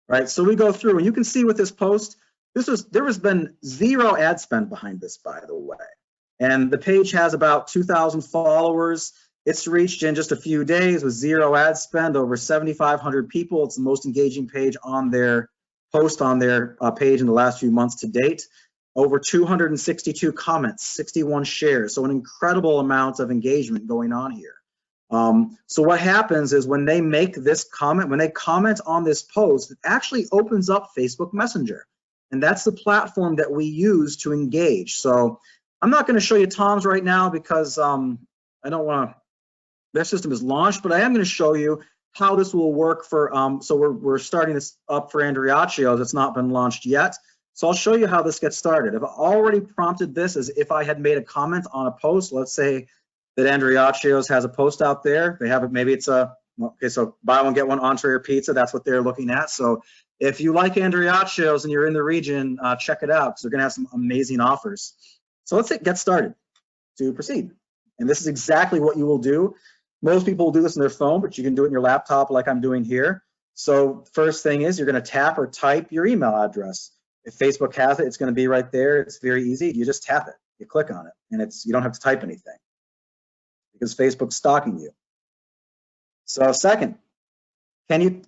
right? So we go through, and you can see with this post, there has been 0 ad spend behind this, by the way. And the page has about 2,000 followers. It's reached in just a few days with 0 ad spend over 7,500 people. It's the most engaging page on their post on their page in the last few months to date. Over 262 comments, 61 shares. So an incredible amount of engagement going on here. So what happens is when they make this comment, when they comment on this post, it actually opens up Facebook Messenger. And that's the platform that we use to engage. So I'm not going to show you Tom's right now because I don't want to, their system is launched, but I am going to show you how this will work for, so we're starting this up for Andriacchio's. It's not been launched yet. So I'll show you how this gets started. I've already prompted this as if I had made a comment on a post. Let's say that Andriacchio's has a post out there. They have it, maybe it's a, okay, so buy one, get one entree or pizza. That's what they're looking at. So if you like Andriacchio's and you're in the region, check it out because they're gonna have some amazing offers. So let's get started to proceed. And this is exactly what you will do. Most people will do this on their phone, but you can do it in your laptop like I'm doing here. So first thing is you're gonna tap or type your email address. If Facebook has it, it's gonna be right there. It's very easy. You just tap it, you click on it, and you don't have to type anything because Facebook's stalking you. So second, can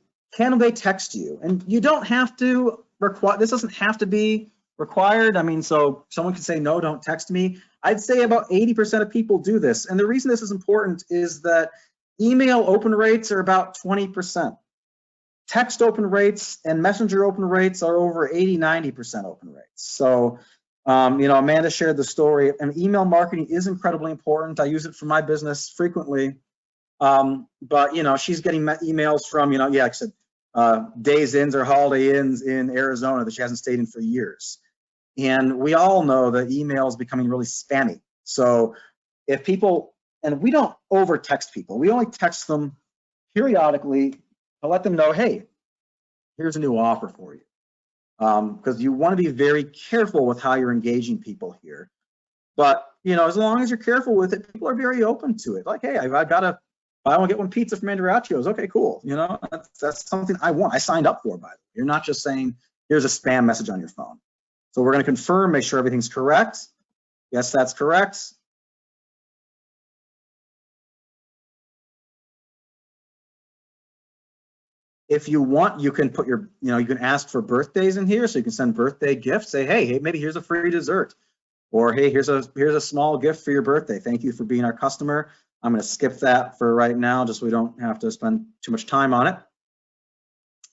they text you? And you don't have to require, this doesn't have to be required. I mean, so someone can say, no, don't text me. I'd say about 80% of people do this. And the reason this is important is that email open rates are about 20%. Text open rates and messenger open rates are over 80, 90% open rates. So, you know, Amanda shared the story, and email marketing is incredibly important. I use it for my business frequently. But, you know, she's getting emails from, you know, yeah, like I said, days inns or holiday inns in Arizona that she hasn't stayed in for years. And we all know that email is becoming really spammy. So if people, and we don't over text people, we only text them periodically to let them know, hey, here's a new offer for you. Because you want to be very careful with how you're engaging people here. But, you know, as long as you're careful with it, people are very open to it. Like, hey, I've got to buy one, get one pizza from Andriacchio's. Okay, cool. You know, that's something I want. I signed up for, by the way. You're not just saying, here's a spam message on your phone. So we're going to confirm, make sure everything's correct. Yes, that's correct. If you want, you can put your, you know, you can ask for birthdays in here, so you can send birthday gifts. Say, hey, maybe here's a free dessert, or hey, here's a small gift for your birthday. Thank you for being our customer. I'm going to skip that for right now, just so we don't have to spend too much time on it.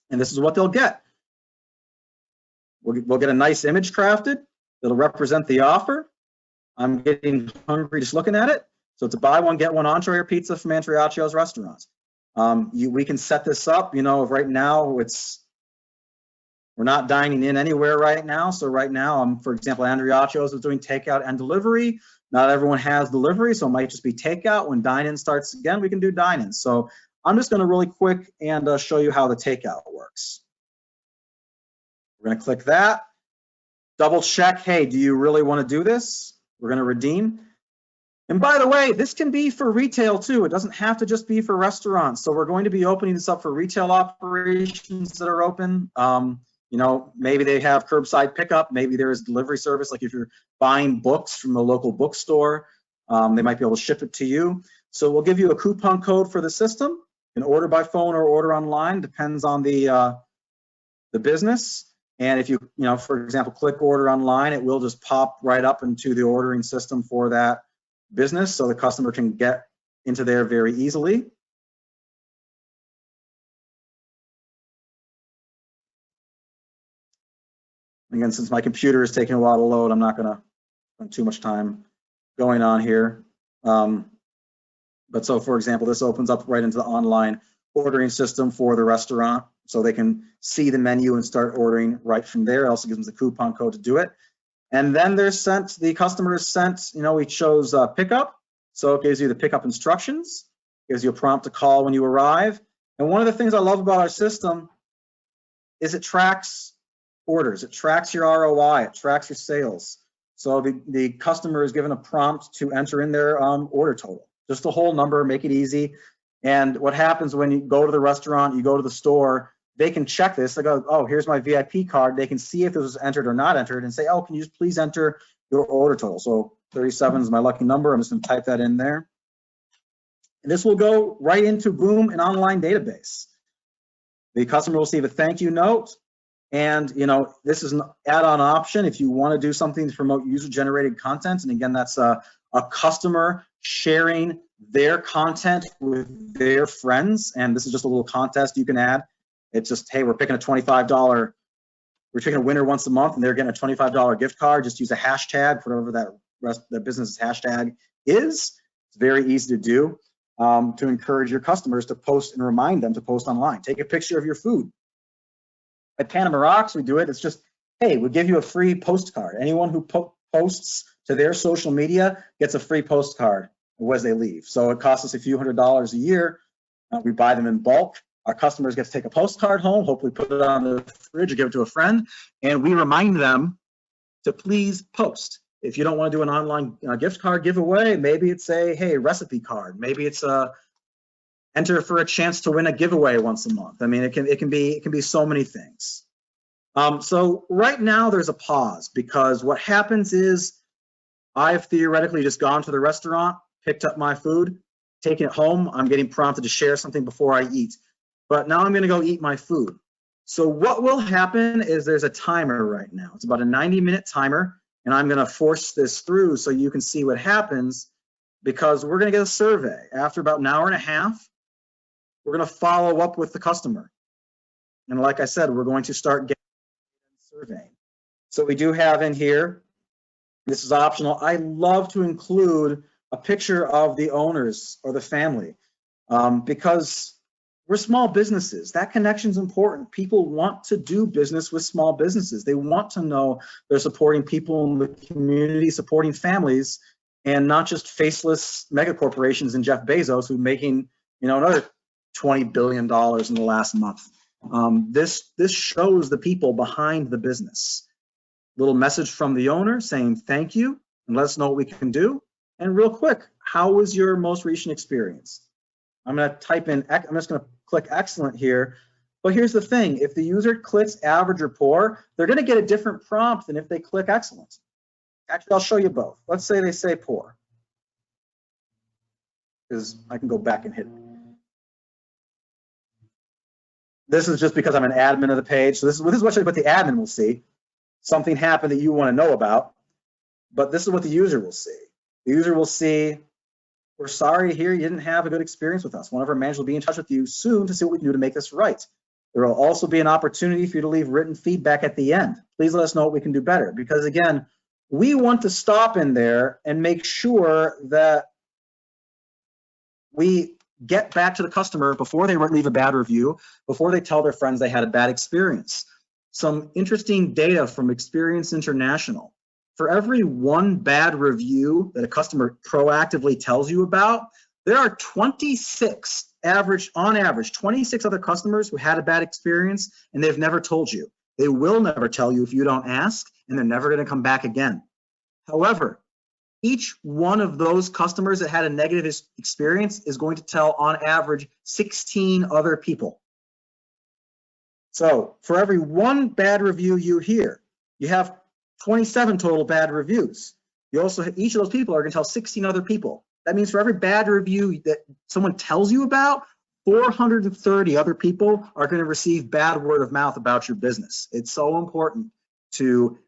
And this is what they'll get. We'll get a nice image crafted that'll represent the offer. I'm getting hungry just looking at it. So it's a buy one, get one entree or pizza from Andriacchio's restaurants. We can set this up, you know, right now we're not dining in anywhere right now. So right now, for example, Andriacchio's is doing takeout and delivery. Not everyone has delivery, so it might just be takeout. When dine-in starts again, we can do dine-in. So I'm just gonna really quick and show you how the takeout works. We're gonna click that, double check, hey, do you really wanna do this? We're gonna redeem. And by the way, this can be for retail too. It doesn't have to just be for restaurants. So we're going to be opening this up for retail operations that are open. You know, maybe they have curbside pickup. Maybe there is delivery service. Like if you're buying books from a local bookstore, they might be able to ship it to you. So we'll give you a coupon code for the system. You can order by phone or order online, depends on the business. And if you know, for example, click order online, it will just pop right up into the ordering system for that business, so the customer can get into there very easily. Again, since my computer is taking a while to load, I'm not going to spend too much time going on here. But so, for example, this opens up right into the online ordering system for the restaurant, so they can see the menu and start ordering right from there. It also gives them the coupon code to do it. And then the customer is sent, you know, we chose pickup. So it gives you the pickup instructions, gives you a prompt to call when you arrive. And one of the things I love about our system is it tracks orders, it tracks your ROI, it tracks your sales. So the customer is given a prompt to enter in their order total, just a whole number, make it easy. And what happens when you go to the restaurant, you go to the store, they can check this. They go, oh, here's my VIP card. They can see if this was entered or not entered and say, oh, can you just please enter your order total? So 37 is my lucky number. I'm just going to type that in there. And this will go right into, boom, an online database. The customer will receive a thank you note. And, you know, this is an add-on option if you want to do something to promote user-generated content. And again, that's a customer sharing their content with their friends. And this is just a little contest you can add. It's just, hey, we're picking a winner once a month, and they're getting a $25 gift card. Just use a hashtag, whatever that business hashtag is. It's very easy to do to encourage your customers to post and remind them to post online. Take a picture of your food. At Panama Rocks, we do it. It's just, hey, we'll give you a free postcard. Anyone who posts to their social media gets a free postcard as they leave. So it costs us a few $100s a year. We buy them in bulk. Our customers get to take a postcard home, hopefully put it on the fridge or give it to a friend, and we remind them to please post. If you don't want to do an online gift card giveaway, maybe it's a, hey, recipe card. Maybe it's a enter for a chance to win a giveaway once a month. I mean, it can be so many things. So right now there's a pause, because what happens is I've theoretically just gone to the restaurant, picked up my food, taken it home. I'm getting prompted to share something before I eat, but now I'm going to go eat my food. So what will happen is there's a timer right now. It's about a 90-minute timer, and I'm going to force this through so you can see what happens, because we're going to get a survey. After about an hour and a half, we're going to follow up with the customer. And like I said, we're going to start getting surveying. So we do have in here, this is optional. I love to include a picture of the owners or the family because we're small businesses. That connection is important. People want to do business with small businesses. They want to know they're supporting people in the community, supporting families, and not just faceless mega corporations and Jeff Bezos who making, you know, another $20 billion in the last month. This shows the people behind the business. Little message from the owner saying thank you and let us know what we can do. And real quick, how was your most recent experience? I'm going to type in, I'm just going to click excellent here. But here's the thing, if the user clicks average or poor, they're going to get a different prompt than if they click excellent. Actually, I'll show you both. Let's say they say poor, because I can go back and hit it. This is just because I'm an admin of the page. So this is what the admin will see. Something happened that you want to know about, but this is what the user will see. The user will see, we're sorry to hear you didn't have a good experience with us. One of our managers will be in touch with you soon to see what we can do to make this right. There will also be an opportunity for you to leave written feedback at the end. Please let us know what we can do better, because again, we want to stop in there and make sure that we get back to the customer before they leave a bad review, before they tell their friends they had a bad experience. Some interesting data from Experience International. For every one bad review that a customer proactively tells you about, there are 26 on average, 26 other customers who had a bad experience and they've never told you. They will never tell you if you don't ask, and they're never going to come back again. However, each one of those customers that had a negative experience is going to tell on average 16 other people. So for every one bad review you hear, you have 27 total bad reviews. You also, each of those people are going to tell 16 other people. That means for every bad review that someone tells you about, 430 other people are going to receive bad word of mouth about your business. It's so important to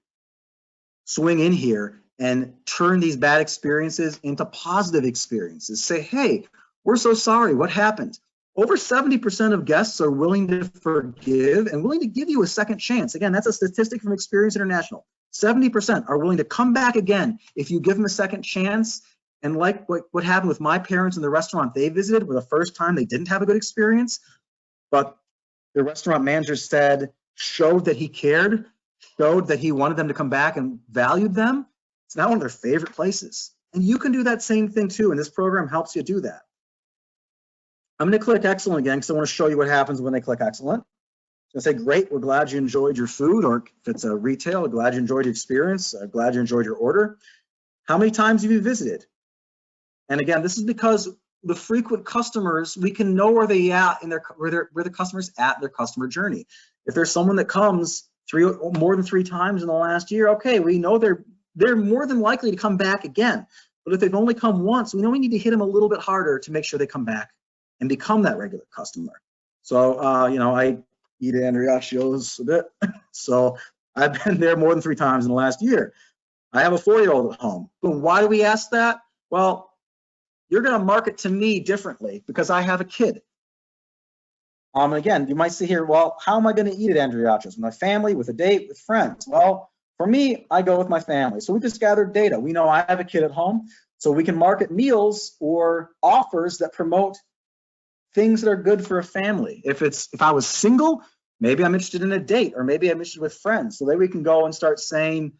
swing in here and turn these bad experiences into positive experiences. Say, hey, we're so sorry, what happened? Over 70% of guests are willing to forgive and willing to give you a second chance. Again, that's a statistic from Experience International. 70% are willing to come back again if you give them a second chance. And like what happened with my parents in the restaurant they visited, for the first time they didn't have a good experience, but the restaurant manager showed that he cared, showed that he wanted them to come back and valued them. It's now one of their favorite places. And you can do that same thing too, and this program helps you do that. I'm going to click excellent again because I want to show you what happens when they click excellent. So I say, great, we're glad you enjoyed your food, or if it's a retail, glad you enjoyed your experience, glad you enjoyed your order. How many times have you visited? And again, this is because the frequent customers, we can know where they at in where the customer's at in their customer journey. If there's someone that comes more than 3 times in the last year, okay, we know they're more than likely to come back again. But if they've only come once, we know we need to hit them a little bit harder to make sure they come back and become that regular customer. So, you know, I eat Andreacchio's a bit. So I've been there more than 3 times in the last year. I have a 4-year-old at home. But why do we ask that? Well, you're going to market to me differently because I have a kid. Again, you might see here, well, how am I going to eat at Andreacchio's? With my family, with a date, with friends? Well, for me, I go with my family. So we just gathered data. We know I have a kid at home, so we can market meals or offers that promote things that are good for a family. If I was single, maybe I'm interested in a date, or maybe I'm interested with friends. So then we can go and start saying,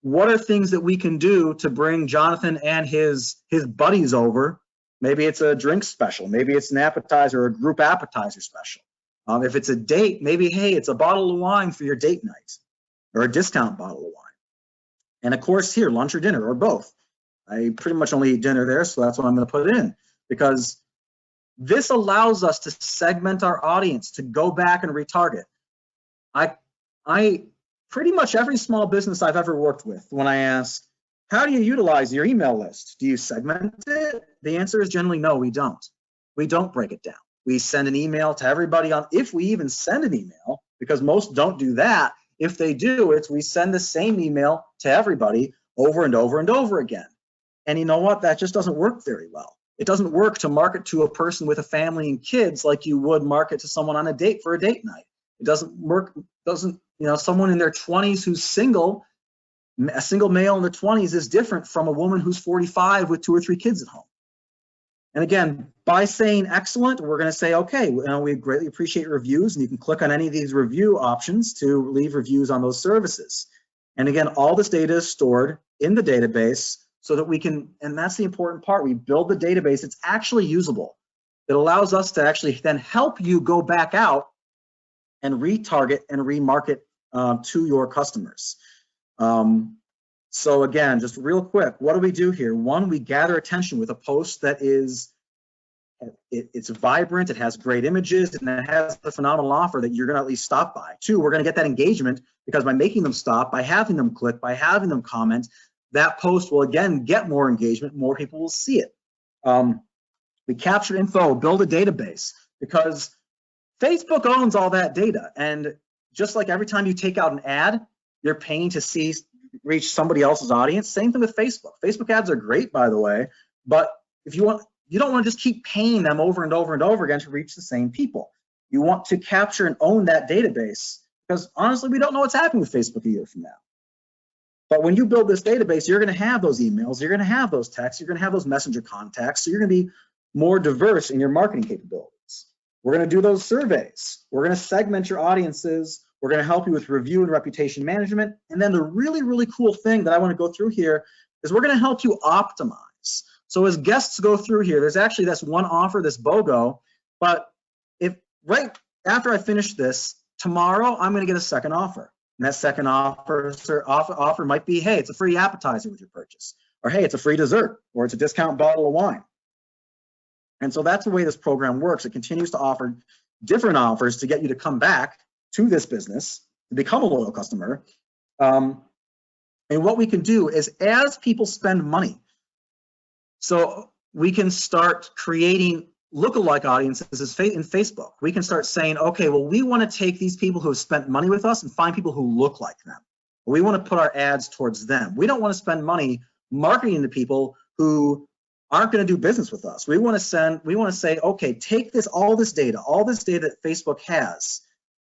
what are things that we can do to bring Jonathan and his buddies over? Maybe it's a drink special. Maybe it's an appetizer or a group appetizer special. If it's a date, maybe, hey, it's a bottle of wine for your date night, or a discount bottle of wine. And of course here, lunch or dinner, or both. I pretty much only eat dinner there, so that's what I'm going to put in, because this allows us to segment our audience, to go back and retarget. I pretty much every small business I've ever worked with, when I ask, how do you utilize your email list? Do you segment it? The answer is generally no, we don't. We don't break it down. We send an email to everybody on, if we even send an email, because most don't do that. If they do, we send the same email to everybody over and over and over again. And you know what? That just doesn't work very well. It doesn't work to market to a person with a family and kids like you would market to someone on a date for a date night. It doesn't work, you know, someone in their 20s who's single, a single male in the 20s is different from a woman who's 45 with 2 or 3 kids at home. And again, by saying excellent, we're going to say, okay, we greatly appreciate reviews, and you can click on any of these review options to leave reviews on those services. And again, all this data is stored in the database so that we can, and that's the important part, we build the database, it's actually usable. It allows us to actually then help you go back out and retarget and remarket to your customers. So again, just real quick, what do we do here? 1, we gather attention with a post that is, it's vibrant, it has great images, and it has a phenomenal offer that you're gonna at least stop by. 2, we're gonna get that engagement, because by making them stop, by having them click, by having them comment, that post will again get more engagement, more people will see it. We capture info, build a database, because Facebook owns all that data. And just like every time you take out an ad, you're paying to reach somebody else's audience. Same thing with Facebook. Facebook ads are great, by the way, but if you don't want to just keep paying them over and over and over again to reach the same people. You want to capture and own that database, because honestly, we don't know what's happening with Facebook a year from now. But when you build this database, you're going to have those emails, you're going to have those texts, you're going to have those messenger contacts, so you're going to be more diverse in your marketing capabilities. We're going to do those surveys. We're going to segment your audiences. We're going to help you with review and reputation management. And then the really, really cool thing that I want to go through here is we're going to help you optimize. So as guests go through here, there's actually this one offer, this BOGO, but if right after I finish this, tomorrow I'm going to get a second offer. And that second offer might be, hey, it's a free appetizer with your purchase, or hey, it's a free dessert, or it's a discount bottle of wine. And so that's the way this program works. It continues to offer different offers to get you to come back to this business, to become a loyal customer. And what we can do is, as people spend money, so we can start creating lookalike audiences in Facebook. We can start saying, okay, well, we want to take these people who have spent money with us and find people who look like them. We want to put our ads towards them. We don't want to spend money marketing to people who aren't going to do business with us. We want to say, okay, take all this data that Facebook has,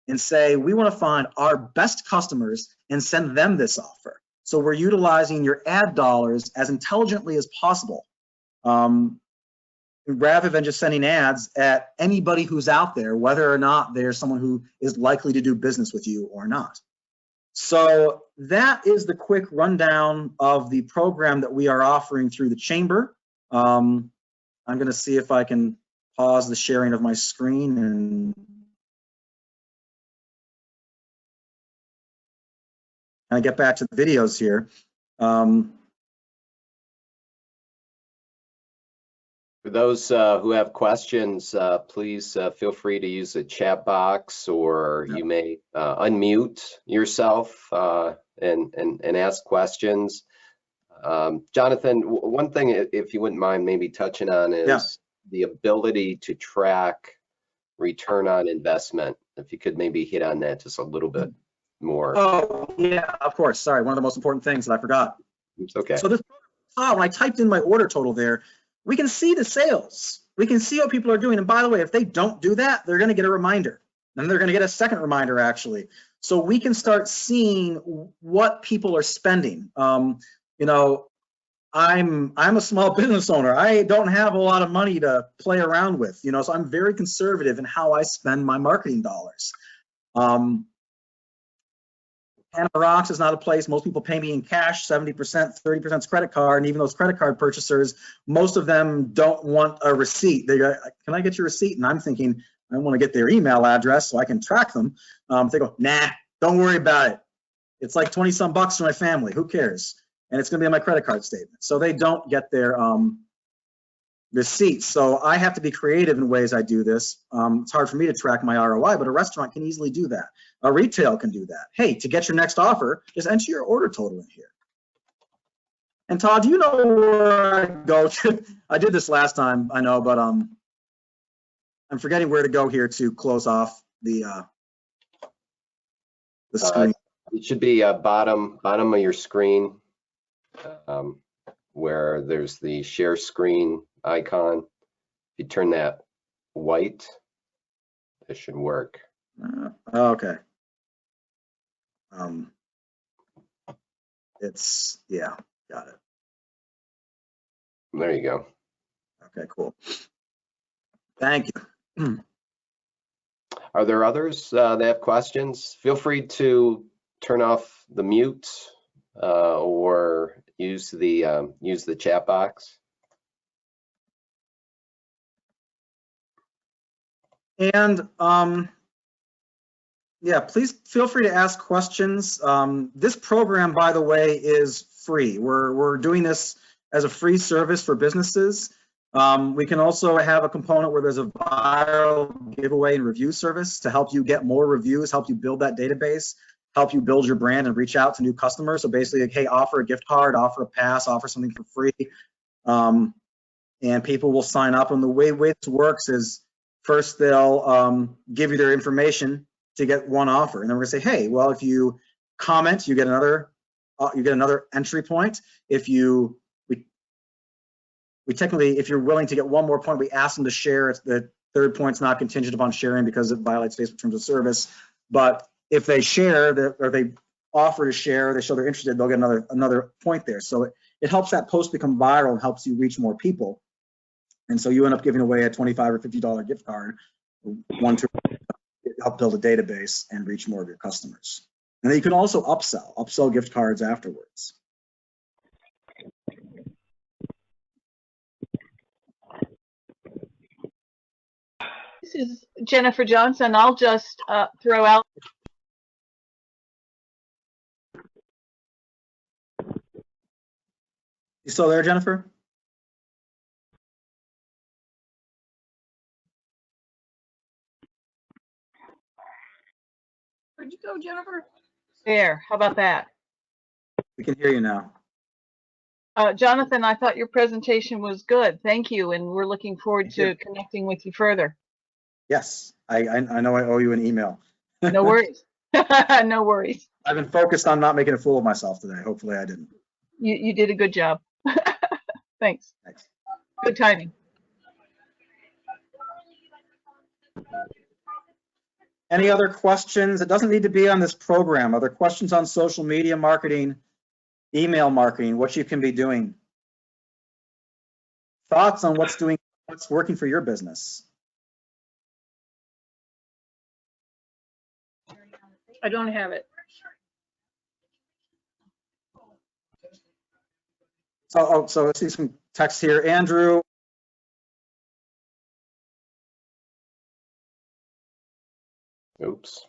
and say, we want to find our best customers and send them this offer. So we're utilizing your ad dollars as intelligently as possible, rather than just sending ads at anybody who's out there, whether or not they're someone who is likely to do business with you or not. So that is the quick rundown of the program that we are offering through the Chamber. I'm going to see if I can pause the sharing of my screen and get back to the videos here. For those who have questions, please feel free to use the chat box, or you may unmute yourself and ask questions. Jonathan, one thing, if you wouldn't mind maybe touching on is Yeah. the ability to track return on investment. If you could maybe hit on that just a little bit more. Oh, yeah, of course. Sorry, one of the most important things that I forgot. It's okay. So this, when I typed in my order total there, we can see the sales. We can see what people are doing. And by the way, if they don't do that, they're going to get a reminder. And they're going to get a second reminder, actually. So we can start seeing what people are spending. You know, I'm a small business owner. I don't have a lot of money to play around with, you know, so I'm very conservative in how I spend my marketing dollars. Panama Rocks is not a place. Most people pay me in cash, 70%, 30% is credit card. And even those credit card purchasers, most of them don't want a receipt. They go, can I get your receipt? And I'm thinking, I want to get their email address so I can track them. They go, nah, don't worry about it. It's like 20 some bucks for my family. Who cares? And it's going to be on my credit card statement. So they don't get their receipts. So I have to be creative in ways I do this. It's hard for me to track my ROI, but a restaurant can easily do that. A retail can do that. Hey, to get your next offer, just enter your order total in here. And Todd, do you know where I go to? I did this last time, I know, but I'm forgetting where to go here to close off the screen. It should be bottom of your screen, where there's the share screen icon. If you turn that white, it should work. Okay. It's, yeah, got it. There you go. Okay, cool. Thank you. Are there others that have questions? Feel free to turn off the mute or use the chat box. And yeah, please feel free to ask questions. This program, by the way, is free. We're doing this as a free service for businesses. We can also have a component where there's a viral giveaway and review service to help you get more reviews, help you build that database, help you build your brand and reach out to new customers. So basically, like, hey, offer a gift card, offer a pass, offer something for free, and people will sign up. And the way this works is first they'll give you their information to get one offer, and then we're gonna say, hey, well, if you comment, you get another entry point. If you we technically, if you're willing to get one more point, we ask them to share. It's the third point's not contingent upon sharing because it violates Facebook terms of service. But if they share or they offer to share, they show they're interested, they'll get another point there. So it helps that post become viral and helps you reach more people. And so you end up giving away a $25 or $50 gift card, one to help build a database and reach more of your customers. And then you can also upsell gift cards afterwards. This is Jennifer Johnson. I'll just throw out. You still there, Jennifer? Where'd you go, Jennifer? There. How about that? We can hear you now. Jonathan, I thought your presentation was good. Thank you. And we're looking forward to connecting with you further. Yes, I know I owe you an email. No worries. No worries. I've been focused on not making a fool of myself today. Hopefully I didn't. You did a good job. Thanks. Thanks. Good timing. Any other questions? It doesn't need to be on this program. Are there questions on social media marketing, email marketing, what you can be doing? Thoughts on what's working for your business? I don't have it. So I see some text here. Andrew. Oops.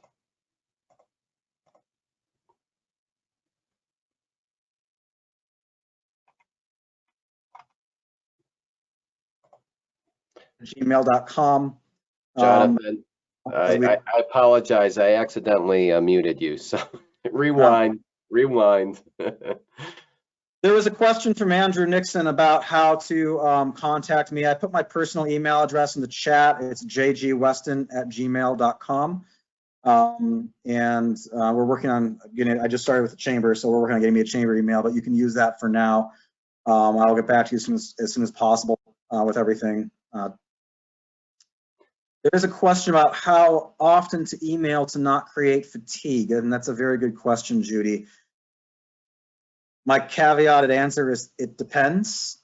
gmail.com. Jonathan, I apologize. I accidentally muted you. So rewind. There was a question from Andrew Nixon about how to contact me. I put my personal email address in the chat. It's jgweston@gmail.com. We're working on getting, I just started with the chamber, so we're working on getting me a chamber email, but you can use that for now. I'll get back to you as soon as possible with everything. There's a question about how often to email to not create fatigue, and that's a very good question, Judy. My caveated answer is it depends,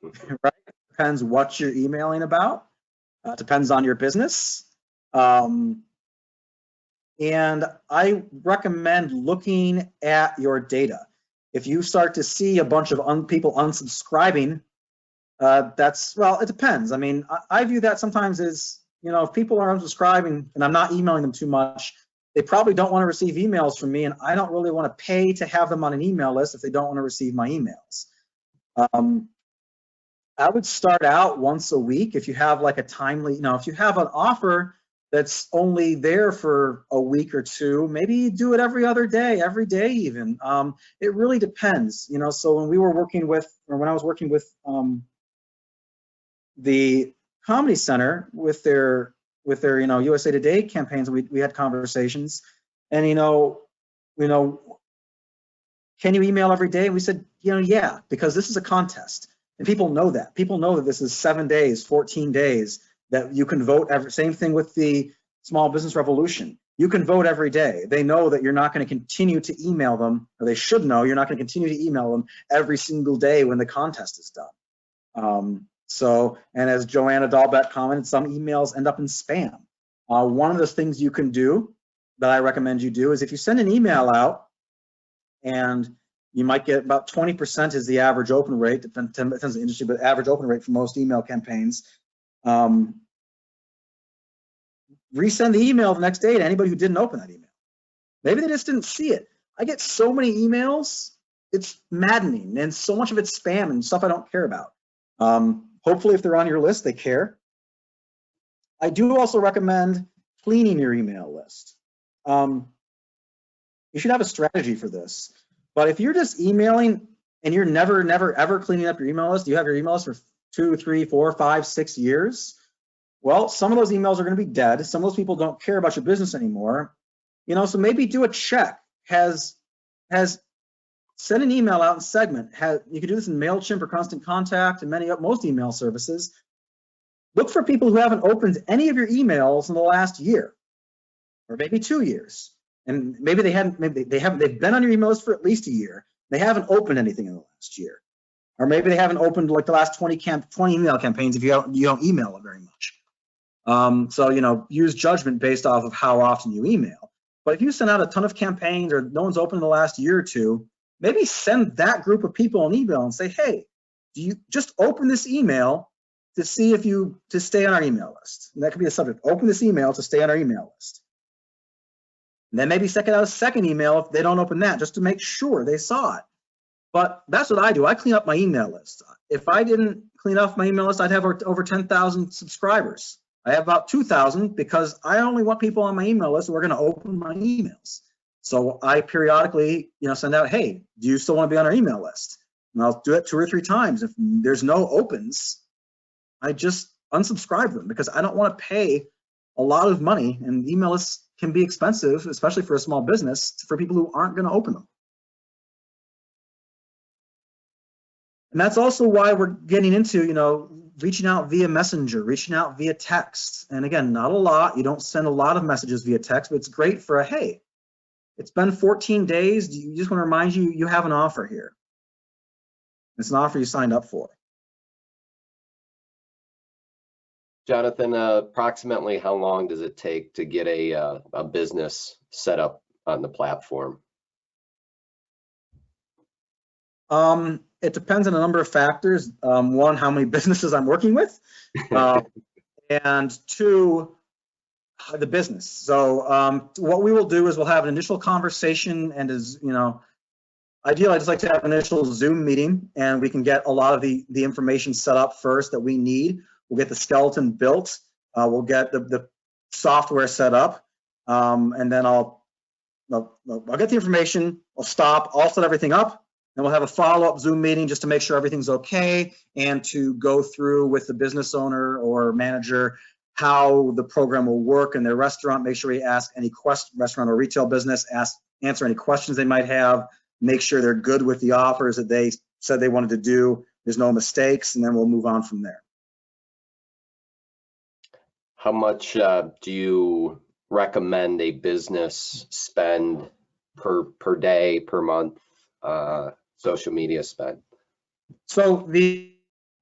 right? It depends what you're emailing about. Depends on your business. And I recommend looking at your data. If you start to see a bunch of people unsubscribing, well, it depends. I mean, I view that sometimes as, if people are unsubscribing and I'm not emailing them too much, they probably don't want to receive emails from me, and I don't really want to pay to have them on an email list if they don't want to receive my emails. I would start out once a week if you have like a timely, if you have an offer that's only there for a week or two, maybe do it every other day, every day even. It really depends, so when we were working with, or when I was working with the Comedy Center with their USA Today campaigns, we had conversations, and can you email every day? And we said, yeah, because this is a contest, and people know that. People know that this is 7 days, 14 days that you can vote. Same thing with the Small Business Revolution. You can vote every day. They know that you're not going to continue to email them, or they should know you're not going to continue to email them every single day when the contest is done. And as Joanna Dahlbeck commented, some emails end up in spam. One of the things you can do that I recommend you do is if you send an email out, and you might get about 20% is the average open rate, depends on the industry, but average open rate for most email campaigns. Resend the email the next day to anybody who didn't open that email. Maybe they just didn't see it. I get so many emails, it's maddening, and so much of it's spam and stuff I don't care about. Hopefully, if they're on your list, they care. I do also recommend cleaning your email list. You should have a strategy for this. But if you're just emailing and you're never, ever cleaning up your email list, you have your email list for 2, 3, 4, 5, 6 years, well, some of those emails are going to be dead. Some of those people don't care about your business anymore. So maybe do a check. Send an email out in segment. You can do this in MailChimp or Constant Contact and most email services. Look for people who haven't opened any of your emails in the last year, or maybe 2 years. And maybe they've been on your email list for at least a year. They haven't opened anything in the last year. Or maybe they haven't opened like the last 20 email campaigns if you don't email it very much. Use judgment based off of how often you email. But if you send out a ton of campaigns or no one's opened in the last year or two, maybe send that group of people an email and say, hey, do you just open this email to see to stay on our email list? And that could be a subject. Open this email to stay on our email list. And then maybe second out a second email if they don't open that, just to make sure they saw it. But that's what I do. I clean up my email list. If I didn't clean up my email list, I'd have over 10,000 subscribers. I have about 2,000 because I only want people on my email list who are going to open my emails. So I periodically, send out, hey, do you still want to be on our email list? And I'll do it 2 or 3 times. If there's no opens, I just unsubscribe them because I don't want to pay a lot of money, and email lists can be expensive, especially for a small business, for people who aren't going to open them. And that's also why we're getting into, reaching out via Messenger, reaching out via text. And again, not a lot. You don't send a lot of messages via text, but it's great for a, hey, it's been 14 days. You just want to remind you have an offer here. It's an offer you signed up for. Jonathan, approximately how long does it take to get a business set up on the platform? It depends on a number of factors. One, how many businesses I'm working with, and 2, the business. So what we will do is we'll have an initial conversation, and ideally, I'd just like to have an initial Zoom meeting, and we can get a lot of the information set up first that we need. We'll get the skeleton built. We'll get the software set up, and then I'll get the information. I'll stop. I'll set everything up. Then we'll have a follow-up Zoom meeting just to make sure everything's okay and to go through with the business owner or manager how the program will work in their restaurant. Make sure we ask any restaurant or retail business, answer any questions they might have, make sure they're good with the offers that they said they wanted to do. There's no mistakes, and then we'll move on from there. How much do you recommend a business spend per day, per month, social media spend? So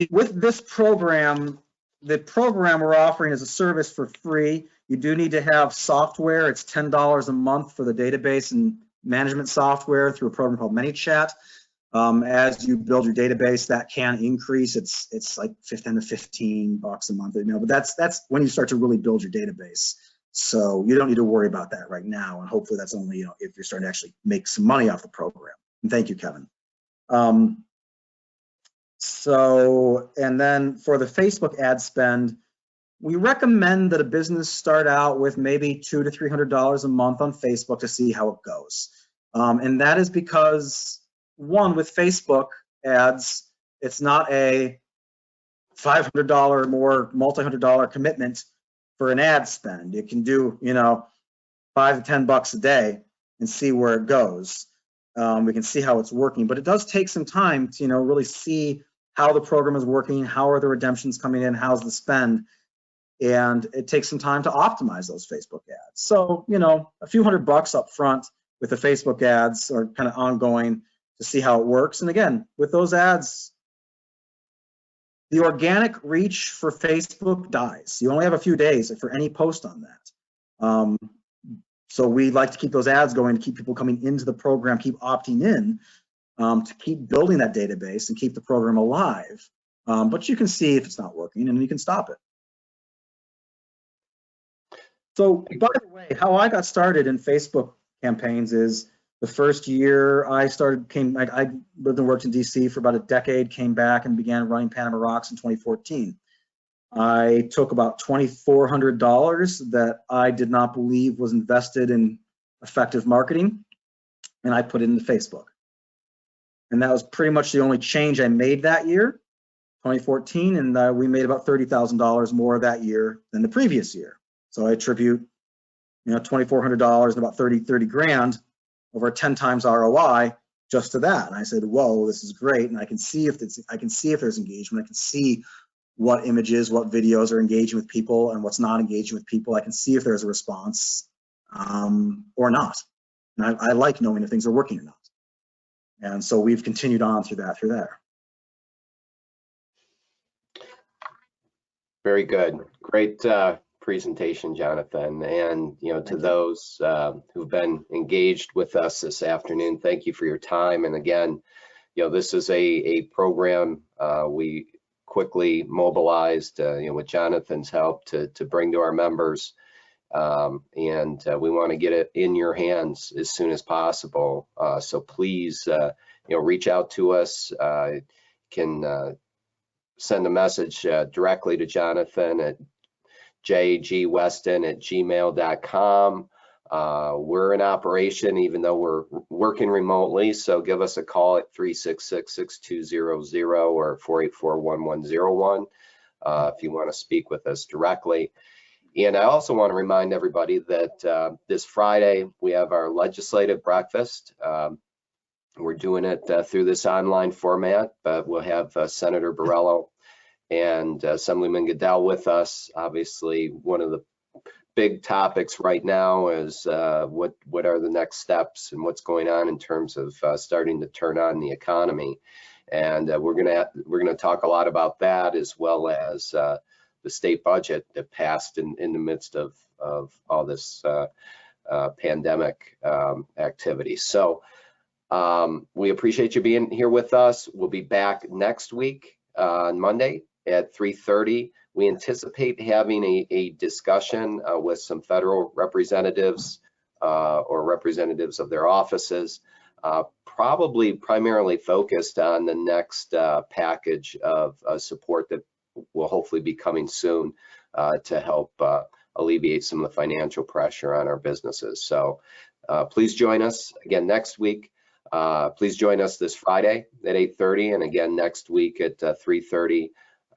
with this program, the program we're offering is a service for free. You do need to have software. It's $10 a month for the database and management software through a program called ManyChat. As you build your database, that can increase. It's like $10 to $15 a month, but that's when you start to really build your database. So you don't need to worry about that right now, and hopefully that's only if you're starting to actually make some money off the program. And thank you, Kevin. And then for the Facebook ad spend, we recommend that a business start out with maybe $200 to $300 a month on Facebook to see how it goes. And that is because, one, with Facebook ads, it's not a $500 more multi-$100 commitment for an ad spend. You can do, $5 to $10 a day and see where it goes. We can see how it's working, but it does take some time to, really see how the program is working, how are the redemptions coming in, how's the spend, and it takes some time to optimize those Facebook ads. So, a few $100 up front with the Facebook ads are kind of ongoing to see how it works. And again, with those ads, the organic reach for Facebook dies. You only have a few days for any post on that. So we like to keep those ads going to keep people coming into the program, keep opting in, to keep building that database and keep the program alive. But you can see if it's not working and you can stop it. So by the way, how I got started in Facebook campaigns is the first year I lived and worked in DC for about a decade, came back and began running Panama Rocks in 2014. I took about $2,400 that I did not believe was invested in effective marketing, and I put it into Facebook. And that was pretty much the only change I made that year, 2014, and we made about $30,000 more that year than the previous year. So I attribute, $2,400 and about 30 grand over 10 times ROI just to that. And I said, whoa, this is great. And I can see if there's engagement. I can see what images, what videos are engaging with people and what's not engaging with people. I can see if there's a response or not. And I like knowing if things are working or not. And so we've continued on through there. Very good. Great presentation, Jonathan. And, to those who've been engaged with us this afternoon, thank you for your time. And again, this is a program we quickly mobilized, with Jonathan's help to bring to our members. And we want to get it in your hands as soon as possible. So please, reach out to us. Can send a message directly to Jonathan at jgweston@gmail.com. We're in operation, even though we're working remotely. So give us a call at 366-6200 or 484-1101 if you want to speak with us directly. And I also want to remind everybody that this Friday we have our legislative breakfast. We're doing it through this online format, but we'll have Senator Borrello and Assemblyman Goodell with us. Obviously, one of the big topics right now is what are the next steps and what's going on in terms of starting to turn on the economy. And we're gonna talk a lot about that, as well as the state budget that passed in the midst of all this pandemic activity. So we appreciate you being here with us. We'll be back next week on Monday at 3:30. We anticipate having a discussion with some federal representatives or representatives of their offices, probably primarily focused on the next package of support that will hopefully be coming soon to help alleviate some of the financial pressure on our businesses. So please join us again next week. please join us this Friday at 8:30 and again next week at 3:30.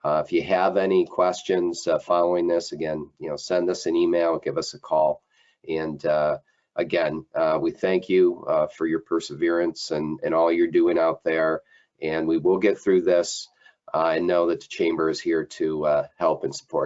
If you have any questions following this, again, send us an email, give us a call. And again, we thank you for your perseverance and all you're doing out there. And we will get through this and know that the Chamber is here to help and support.